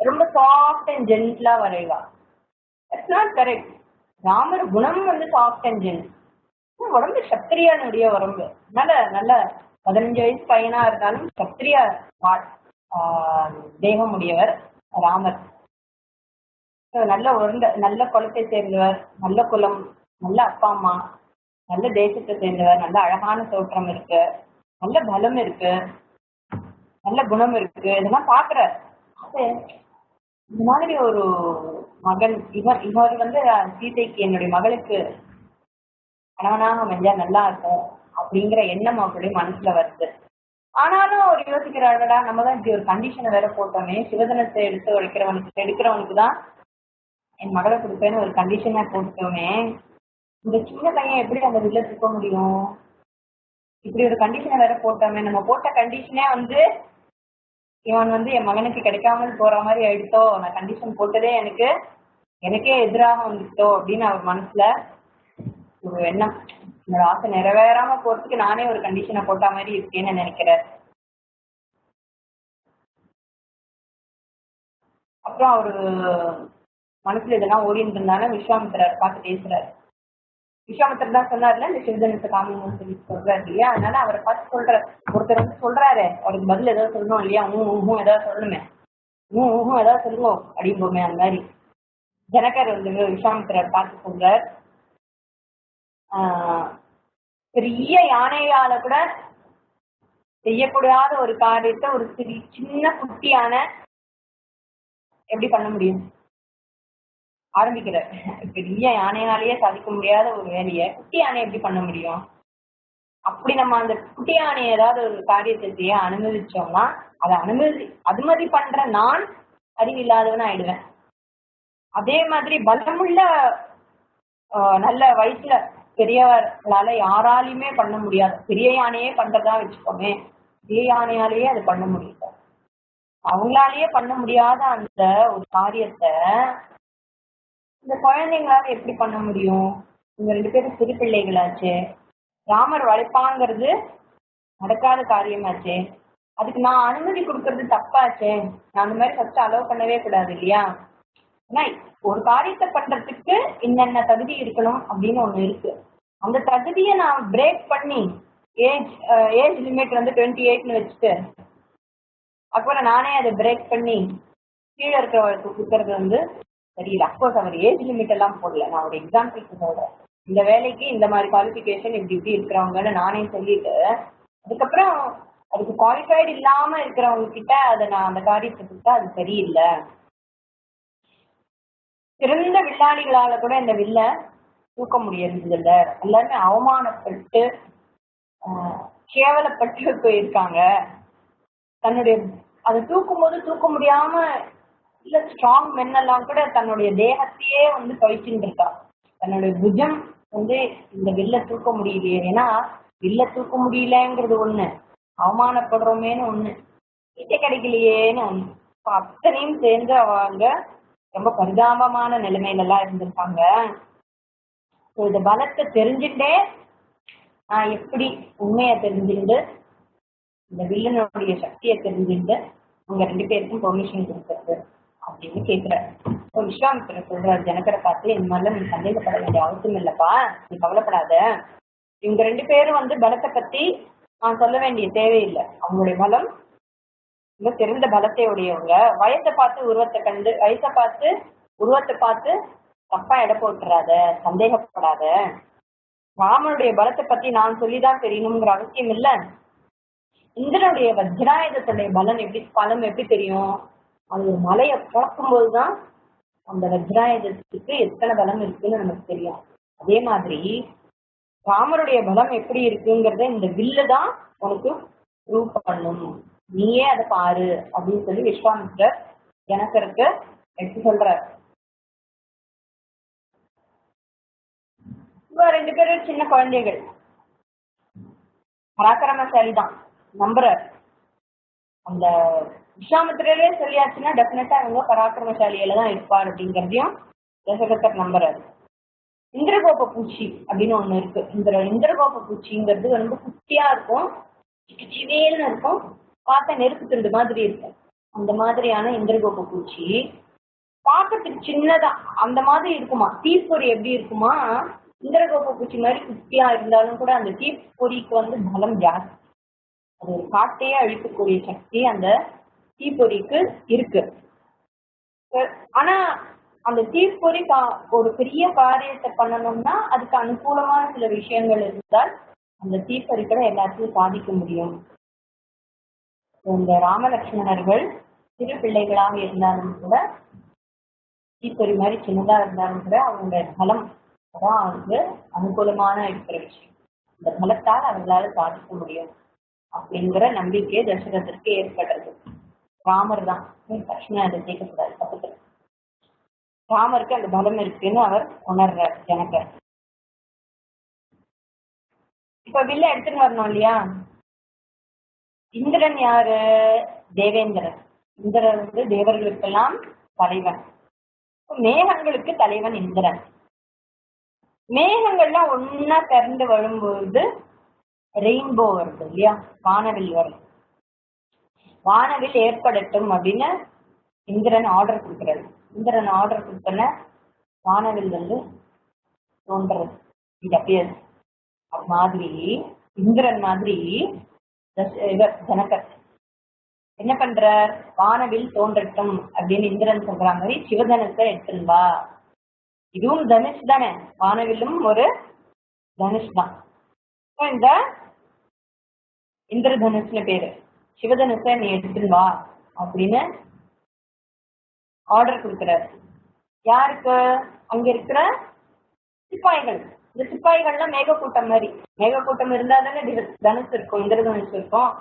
ரொம்ப சாஃப்ட் அண்ட் ஜென்டிலா வரைவா. It's not correct. ராமர் குணம் வந்து சாஃப்ட் அண்ட் ஜென்ட். உடம்பு சத்திரியானுடைய உடம்பு. நல்ல 15 வயசு பையனா இருந்தாலும் சத்திரிய தேகம் உடையவர் ராமர். நல்ல குலத்தை சேர்ந்தவர், நல்ல குலம், நல்ல அப்பா அம்மா, நல்ல தேசத்தை சேர்ந்தவர், நல்ல அழகான தோற்றம் இருக்கு, நல்ல பலம் இருக்கு, நல்ல குணம் இருக்கு. இதெல்லாம் பாக்குற இந்த மாதிரி ஒரு மகன் இவர் வந்து சீதைக்கு என்னுடைய மகளுக்கு கணவனாக அமைஞ்சா நல்லா இருக்கும் அப்படிங்கிற எண்ணம் அவருடைய மனசுல வருது. ஆனாலும் அவர் யோசிக்கிறார்களா, நம்ம தான் இப்படி ஒரு கண்டிஷனை வேற போட்டோமே, சிவதனத்தை எடுக்கிறவனுக்கு தான் என் மகளை கொடுப்பேன்னு ஒரு கண்டிஷனை போட்டோமே, இந்த சின்ன பையன் எப்படி அந்த வீட்டுல இருக்க முடியும்? இப்படி ஒரு கண்டிஷனை வேற போட்டோமே, நம்ம போட்ட கண்டிஷனே வந்து இவன் வந்து என் மகனுக்கு கிடைக்காமல் போற மாதிரி ஆயிடுத்தோ, நான் கண்டிஷன் போட்டதே எனக்கே எதிராக வந்துட்டோ அப்படின்னு அவர் மனசுல ஒரு எண்ணம். என்னோட ஆசை நிறைவேறாம போறதுக்கு நானே ஒரு கண்டிஷனை போட்ட மாதிரி இருக்கேன்னு நினைக்கிறார். அப்புறம் அவரு மனசுல இதெல்லாம் ஓடிட்டு இருந்தாலும் விஸ்வாமித்திரர் பார்த்து பேசுறாரு. விஸ்வாமித்திரர் தான் சொன்னார்ல இந்த சிவதனுஷை காமிங்கன்னு சொல்லி சொல்றாரு இல்லையா, அதனால அவரை பார்த்து சொல்றாரு. ஒருத்தர் வந்து சொல்றாரு, அவருக்கு பதில் ஏதாவது சொல்லணும் இல்லையா, ஏதாவது சொல்லணுமே, ஏதாவது சொல்லுங்க அப்படிம்போமே. அந்த மாதிரி ஜனகர் வந்து விஸ்வாமித்திரர் பார்த்து சொல்றார், பெரிய யானையால கூட செய்யக்கூடாத ஒரு காரியத்தை ஒரு சின்ன குட்டி யானை எப்படி பண்ண முடியும்? ஆரம்பிக்கிறார். பெரிய யானையாலேயே சாதிக்க முடியாத ஒரு வேலையை குட்டி யானை எப்படி பண்ண முடியும்? அப்படி நம்ம அந்த குட்டி யானை ஏதாவது ஒரு காரியத்தை செய்ய அனுமதிச்சோம்னா அதை அனுமதி பண்ற நான் அறிவில்லாதவன் ஆயிடுவேன். அதே மாதிரி பலமுள்ள நல்ல வயசுல பெரியவர்களால யாராலையுமே பண்ண முடியாது. பெரிய யானையே பண்றதா வச்சுக்கோமே, பெரிய யானையாலேயே அது பண்ண முடியல. அவங்களாலேயே பண்ண முடியாத அந்த ஒரு காரியத்தை இந்த குழந்தைங்களால எப்படி பண்ண முடியும்? இவங்க 2 பேரும் சிறு பிள்ளைகளாச்சு, ராமர் வளைப்பாங்கிறது நடக்காத காரியமாச்சே, அதுக்கு நான் அனுமதி கொடுக்கறது தப்பாச்சே, நான் அந்த மாதிரி ஃபர்ஸ்ட் அலோவ் பண்ணவே கூடாது இல்லையா? ஏன்னா ஒரு காரியத்தை பண்றதுக்கு என்னென்ன தகுதி இருக்கணும் அப்படின்னு ஒண்ணு இருக்கு. அந்த தகுதியை நான் பிரேக் பண்ணி ஏஜ் லிமிட் வந்து 28ன்னு வச்சுட்டு அப்புறம் நானே அதை பிரேக் பண்ணி கீழே இருக்கிறவருக்கு கொடுக்கறது வந்து சரியில்லை. அப்கோர்ஸ் அவர் ஏஜ் லிமிட் எல்லாம் போடல, நான் ஒரு எக்ஸாம்பிளுக்கு சொல்றேன். இந்த வேலைக்கு இந்த மாதிரி குவாலிஃபிகேஷன் இப்படி இப்படி இருக்கிறவங்கன்னு நானே சொல்லிட்டு அதுக்கப்புறம் அதுக்கு குவாலிஃபைடு இல்லாம இருக்கிறவங்க கிட்ட அதை நான் அந்த காரியத்தை கொடுத்தா அது சரியில்லை. சிறந்த வில்லாளிகளால கூட இந்த வில்ல தூக்க முடியறது இல்லை. எல்லாருமே அவமானப்பட்டு கேவலப்பட்டு போயிருக்காங்க. தன்னுடைய அதை தூக்கும் போது தூக்க முடியாம இல்ல ஸ்ட்ராங் மென் எல்லாம் கூட தன்னுடைய தேகத்தையே வந்து கழிச்சுட்டு இருக்கா. தன்னுடைய புஜம் வந்து இந்த வில்ல தூக்க முடியலையே, ஏன்னா வில்ல தூக்க முடியலங்கிறது ஒண்ணு, அவமானப்படுறோமேனு ஒண்ணு, வீட்டை கிடைக்கலையேன்னு ஒண்ணு. அத்தனையும் சேர்ந்து அவங்க ரொம்ப பரிதாபமான நிலைமையில எல்லாம் இருந்திருக்காங்க. இந்த பலத்தை தெரிஞ்சுட்டே நான் எப்படி உண்மையை தெரிஞ்சுட்டு இந்த வில்லனுடைய சக்தியை தெரிஞ்சுட்டு உங்க 2 பேருக்கும் பெர்மிஷன் கொடுக்கறது அப்படின்னு கேட்கிறார். விஸ்வாமித்திரர் சொல்றாரு ஜனகரை பார்த்து, இந்த மாதிரிலாம் நீ சந்தேகப்பட வேண்டிய அவசியம் இல்லப்பா, நீ கவலைப்படாத. இவங்க 2 பேரும் வந்து பலத்தை பத்தி நான் சொல்ல வேண்டிய தேவையில்லை. அவங்களுடைய பலம் ரொம்ப சிறந்த பலத்தை உடையவங்க. வயசை பார்த்து உருவத்தை பார்த்து தப்பா எடை போட்டுறாத, சந்தேகப்படாத. ராமனுடைய பலத்தை பத்தி நான் சொல்லிதான் தெரியணுங்கிற அவசியம் இல்லை. இந்திரனுடைய வஜ்ராயுதத்துடைய பலம் எப்படி தெரியும்? அது ஒரு மலையை பிளக்கும் போதுதான் அந்த வஜ்ராயுதத்துக்கு எத்தனை பலம் இருக்குன்னு நமக்கு தெரியும். அதே மாதிரி ராமருடைய பலம் எப்படி இருக்குங்கிறத இந்த வில்லு தான் உனக்கு ப்ரூவ் பண்ணும், நீயே அதை பாரு அப்படின்னு சொல்லி விஸ்வாமித்திரர் ஜனகருக்கு எடுத்து சொல்றார். இவ 2 பேரும் சின்ன குழந்தைகள், பராக்கிரமசாலி தான் நம்புறார். அந்த விஸ்வாமித்திரரே சொல்லியாச்சுன்னா டெஃபினட்டா இவங்க பராக்கிரமசாலியில தான் இருப்பார் அப்படிங்கிறதையும் தசரதர் நம்புறாரு. இந்திரகோப பூச்சி அப்படின்னு ஒண்ணு இருக்கு. இந்திரகோப பூச்சிங்கிறது ரொம்ப குட்டியா இருக்கும், சிவேல்னு இருக்கும், பார்த்த நெருப்பு துண்டு மாதிரி இருக்கும். அந்த மாதிரியான இந்திரகோப பூச்சி பார்க்கறதுக்கு சின்னதா அந்த மாதிரி இருக்குமா. தீப்பொறி எப்படி இருக்குமா, இந்திரகோப பூச்சி மாதிரி குட்டியா இருந்தாலும் கூட அந்த தீப்பொறிக்கு வந்து பலம் ஜாஸ்தி. அது ஒரு காட்டையே அழிக்கக்கூடிய சக்தி அந்த தீப்பொறிக்கு இருக்கு. ஆனா அந்த தீப்பொறி ஒரு பெரிய காரியத்தை பண்ணணும்னா அதுக்கு அனுகூலமான சில விஷயங்கள் இருந்தால் அந்த தீப்பொறி கூட எல்லாத்தையும் சாதிக்க முடியும். இந்த ராமலட்சுமணர்கள் சிறு பிள்ளைகளாக இருந்தாலும் கூட தீப்பொறி மாதிரி சின்னதா இருந்தாலும் கூட அவங்களுடைய பலம் தான் அவங்களுக்கு அனுகூலமான இருக்கிற விஷயம். இந்த பலத்தால் அவங்களால சாதிக்க முடியும் அப்படிங்கிற நம்பிக்கை தசரதற்கு ஏற்படுறது. ராமர் தான் லட்சுமணன் அதை கேட்கக்கூடாது, பக்கத்துல ராமருக்கு அந்த பலம் இருக்குன்னு அவர் உணர்றார் ஜனகர். இப்ப வில்ல எடுத்துன்னு வரணும் இல்லையா. இந்திரன் யாரு? தேவேந்திரன். இந்திரன் வந்து தேவர்களுக்கெல்லாம் தலைவன், மேகங்களுக்கு தலைவன் இந்திரன். மேகங்கள்லாம் ஒன்னா திறந்து வரும்பொழுது ரெயின்போ வருது இல்லையா, வானவில் வரும். வானவில் ஏற்படட்டும் அப்படின்னு இந்திரன் ஆர்டர் கொடுக்கிறாரு. இந்திரன் ஆர்டர் கொடுத்தன வானவில் வந்து தோன்றது. அது மாதிரி இந்திரன் மாதிரி ஜனகர் என்ன பண்றார், வானவில் தோன்றட்டும் அப்படின்னு இந்திரன் சொல்ற மாதிரி சிவதனுஷை எடுத்துன்னு வா. இதுவும் தனுஷ் தானே, வானவிலும் ஒரு தனுஷ் தான். இந்த இந்திர தனுஷ்னு பேரு, சிவதனுஷை நீ எடுத்துன்னு வா அப்படின்னு ஆர்டர் கொடுக்கிறார். யாருக்கு? அங்க இருக்கிற சிப்பாய்கள். இந்த சிப்பாய்கள்லாம் மேகக்கூட்டம் மாதிரி, மேகக்கூட்டம் இருந்தா தானே தனுஷ் இருக்கும், இந்திர தனுஷ் இருக்கும்.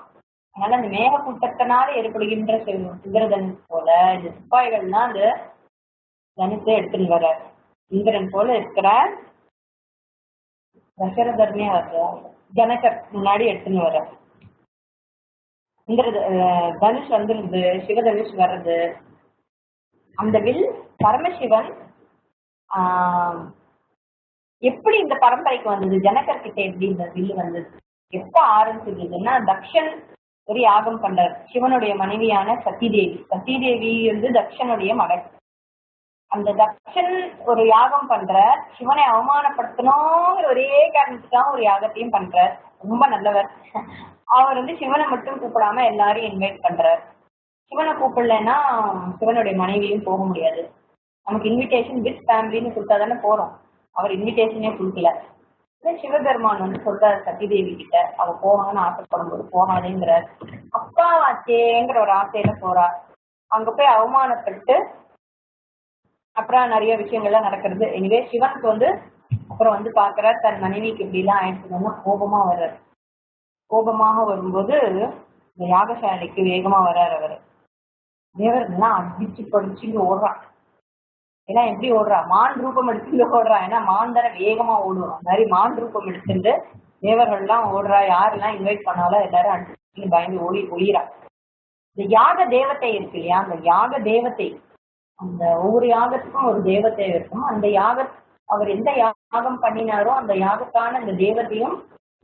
அதனால அந்த மேகக்கூட்டத்தினால ஏற்படுகின்ற இந்திர தனுஷ் போல இந்த சிப்பாய்கள்லாம் அந்த தனுஷை எடுத்துன்னு வர்றார். இந்திரன் போல இருக்கிறார். தசரதர்னே வர்றார், ஜனகர் முன்னாடி எடுத்துன்னு வர்றார். இந்திர தனுஷ் வந்துருது, சிவதனுஷ் வர்றது. அந்த வில் பரமசிவன் எப்படி இந்த பரம்பரைக்கு வந்தது, ஜனகர் கிட்ட எப்படி இந்த வில் வந்தது, எப்ப ஆரம்பிச்சதுன்னா தக்ஷன் ஒரு யாகம் பண்றார். சிவனுடைய மனைவியான சத்திதேவி. சத்திதேவி வந்து தக்ஷனுடைய மகள். அந்த தக்ஷன் ஒரு யாகம் பண்ற, சிவனை அவமானப்படுத்தணுங்கிற ஒரே காரணத்துக்காக ஒரு யாகத்தையும் பண்றார். ரொம்ப நல்லவர். அவர் வந்து சிவனை மட்டும் கூப்பிடாம எல்லாரையும் இன்வைட் பண்றார். சிவனை கூப்பிடலன்னா சிவனுடைய மனைவியும் போக முடியாது. நமக்கு இன்விடேஷன் வித் ஃபேமிலின்னு கொடுத்தா தானே போறோம். அவர் இன்விடேஷனே கொடுக்கல. சிவபெருமான் வந்து சொல்றாரு சத்திதேவி கிட்ட, அவ போகணும்னு ஆசைப்படும் போது போகாதேங்கிறார். அப்பாவாச்சேங்கிற ஒரு ஆசையில போறா. அங்க போய் அவமானப்பட்டு அப்புறம் நிறைய விஷயங்கள்லாம் நடக்கிறது. எனவே சிவனுக்கு வந்து அப்புறம் வந்து பாக்குறார் தன் மனைவிக்கு இப்படி எல்லாம் ஆயிடுச்சுன்னா கோபமா வர்றார். கோபமாக வரும்போது இந்த யாகசாலைக்கு வேகமா வர்றார். அவர் தேவர்கள்லாம் அடிச்சு படிச்சுட்டு ஓடுறான். ஏன்னா எப்படி ஓடுறா, மான் ரூபம் எடுத்துட்டு ஓடுறா. ஏன்னா மான் தானே வேகமா ஓடுவோம். அந்த மாதிரி மான் ரூபம் எடுத்துட்டு தேவர்கள்லாம் ஓடுறா. யாரெல்லாம் இன்வைட் பண்ணாலும் எல்லாரும் அடிச்சு பயந்து ஒளிரா. இந்த யாக தேவத்தை இருக்கு இல்லையா, அந்த யாக தேவத்தை, அந்த ஒவ்வொரு யாகத்துக்கும் ஒரு தேவத்தை இருக்கும். அந்த அவர் எந்த யாகம் பண்ணினாரோ அந்த யாகத்தான அந்த தேவத்தையும்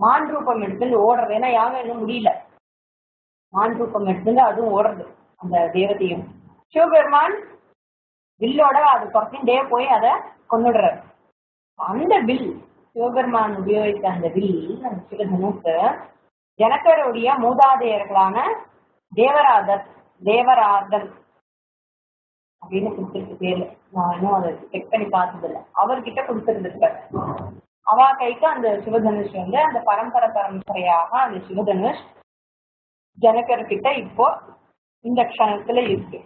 மான் ரூபம் எடுத்துட்டு ஓடுறது. ஏன்னா யாகம் இன்னும் முடியல, மான் ரூபம் எடுத்துட்டு அதுவும் ஓடுறது அந்த தேவதையும். சிவபெருமான் வில்லோட அது குறைச்சுட்டே போய் அதை கொண்டுடுறாரு. அந்த வில், சிவபெருமான் உபயோகித்த அந்த வில், அந்த சிவதனுக்கு ஜனகருடைய மூதாதையர்களான தேவராதன் அப்படின்னு கொடுத்துருக்கு பேரு. நான் இன்னும் அதை செக் பண்ணி பார்த்ததில்லை. அவர்கிட்ட கொடுத்துருந்துருக்காரு. அவா கைக்கு அந்த சிவதனுஷ் வந்து அந்த பரம்பரையாக அந்த சிவதனுஷ் ஜனகர்கிட்ட இப்போ இந்த க்ஷணத்துல இருக்கு.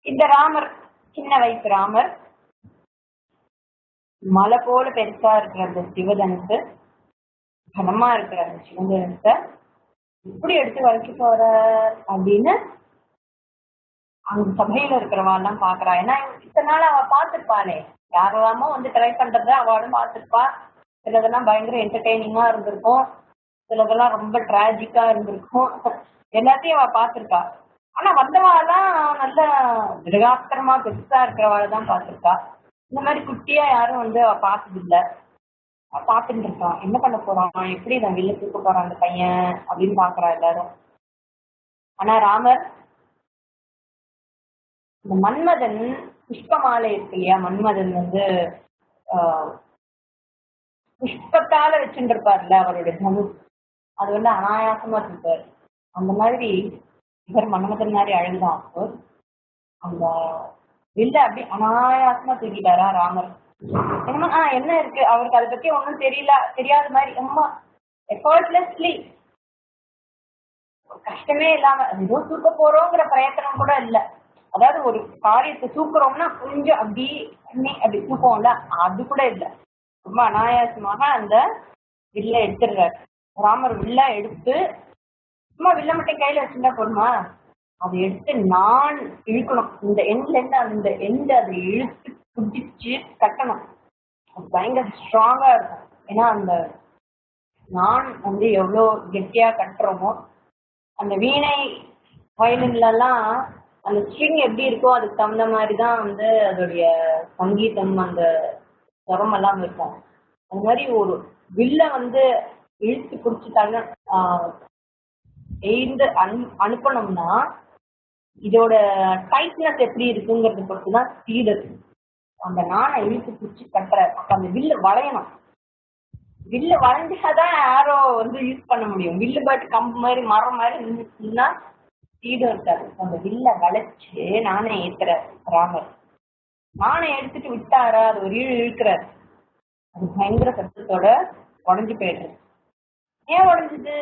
இந்த ராமர், சின்ன வயசு ராமர், மலை போல பெருசா இருக்கிற அந்த சிவதனுக்கு, கனமா இருக்கிற அந்த சிவதனுக்க இப்படி எடுத்து வளைக்க போற அப்படின்னு அந்த சபையில இருக்கிறவாள்லாம் பாக்குறா. ஏன்னா இத்தனை நாள் அவ பார்த்துருப்பாளே, யாரெல்லாமோ வந்து ட்ரை பண்றத அவளும் பார்த்துருப்பா. சிலதெல்லாம் பயங்கர என்டர்டெய்னிங்கா இருந்திருக்கும், சிலதெல்லாம் ரொம்ப டிராஜிக்கா இருந்திருக்கும். எல்லாத்தையும் அவ பார்த்துருக்கா. ஆனா வந்தவாள்லாம் நல்ல திடகாத்திரமா பெருசா இருக்கிறவாள் தான் பார்த்துருக்கா. இந்த மாதிரி குட்டியா யாரும் வந்து அவ பார்த்தது இல்லை. பார்த்துட்டு இருக்கான், என்ன பண்ண போறான், எப்படி நான் வெளில தூக்க போறான் அந்த பையன் அப்படின்னு பாக்குறா எல்லாரும். ஆனா ராமர், இந்த மன்மதன் புஷ்ப மாலை இருக்கு இல்லையா, மன்மதன் வந்து புஷ்பத்தால வச்சுட்டு இருப்பார்ல அவருடைய தனுஷ், அது வந்து அனாயாசமா இருப்பார். அந்த மாதிரி இவர் மன்மதன் மாதிரி அழகுதான். அப்போ அந்த வில்ல அப்படி அனாயாசமா தூக்கிட்டாரா ராமர். என்னமா என்ன இருக்கு அவருக்கு அதை பத்தி ஒன்றும் தெரியாத மாதிரி, ரொம்ப எஃபர்ட்லெஸ்லி, கஷ்டமே இல்லாம ஏதோ தூக்க போறோங்கிற பிரயத்தனம் கூட இல்லை. அதாவது ஒரு காரியத்தை தூக்குறோம்னா கொஞ்சம் அப்படி தூக்குவோம்ல, அது கூட இல்லை. ரொம்ப அனாயாசமாக அந்த வில்ல எடுத்துடுறாரு ராமர். வில்ல எடுத்து சும்மா வில்ல மட்டும் கையில வச்சுட்டா போதுமா, அதை எடுத்து நான் இழுக்கணும். இந்த எண்ட்ல இருந்து அந்த எண்ட் அதை இழுத்து குடிச்சு கட்டணும். அது பயங்கர ஸ்ட்ராங்கா இருக்கும். ஏன்னா அந்த நான் வந்து எவ்வளோ கெட்டியா கட்டுறோமோ, அந்த வீணை வயலின்லாம் அந்த ஸ்ட்ரிங் எப்படி இருக்கோ அதுக்கு தகுந்த மாதிரி தான் வந்து அதோடைய சங்கீதம், அந்த ஸ்வரமெல்லாம் இருக்கும். அது மாதிரி ஒரு வில்ல வந்து இழுத்து பிடிச்சி எழுந்து அனுப்பணும்னா இதோட டைட்னஸ் எப்படி இருக்குங்கிறத பொறுத்து தான் ஸ்பீடு இருக்கு. அந்த நானை இழுத்து பிடிச்சி கட்டுற, அப்ப அந்த வில்லு வளையணும். வில்லு வளைஞ்சாதான் யாரோ வந்து யூஸ் பண்ண முடியும். வில்லு பாட்டு கம்பு மாதிரி மரம் மாதிரி இருந்துச்சுன்னா ஸ்பீடும் இருக்காது. அந்த வில்ல வளைச்சு நானே ஏத்துற ராமர். நானை எடுத்துட்டு விட்டாரா, அது ஒரு இழுக்கிறார். அது பயங்கர சத்தத்தோட உடஞ்சு போயிடுறது. ஏன் உடஞ்சுது,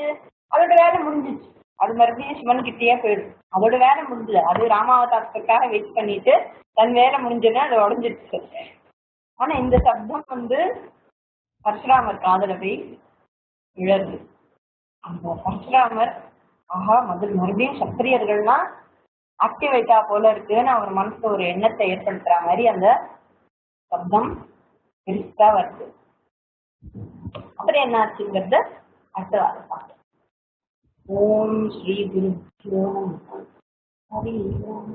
அதோட வேலை முடிஞ்சிச்சு. அது மறுபடியும் சிவன் கிட்டேயே போயிடும். அதோட வேலை முடிஞ்சது. அது ராமாவதாரத்துக்காக வெயிட் பண்ணிட்டு தன் வேலை முடிஞ்சதுன்னா அது உடஞ்சிடுச்சு. ஆனா இந்த சப்தம் வந்து பரசுராமர் காதல போய் விழருது. அந்த பரசுராமர் ஆஹா மறுபடியும் சத்திரியர்கள்லாம் ஆக்டிவேட்டா போல இருக்குன்னு அவர் மனசுல ஒரு எண்ணத்தை ஏற்படுத்துற மாதிரி அந்த சப்தம் பெருசா வருது. அப்புறம் என்ன ஆச்சுங்கிறது அடுத்த வாரம் பார்க்கலாம். ஓம் ஸ்ரீ குரு ஹரி ஓம்.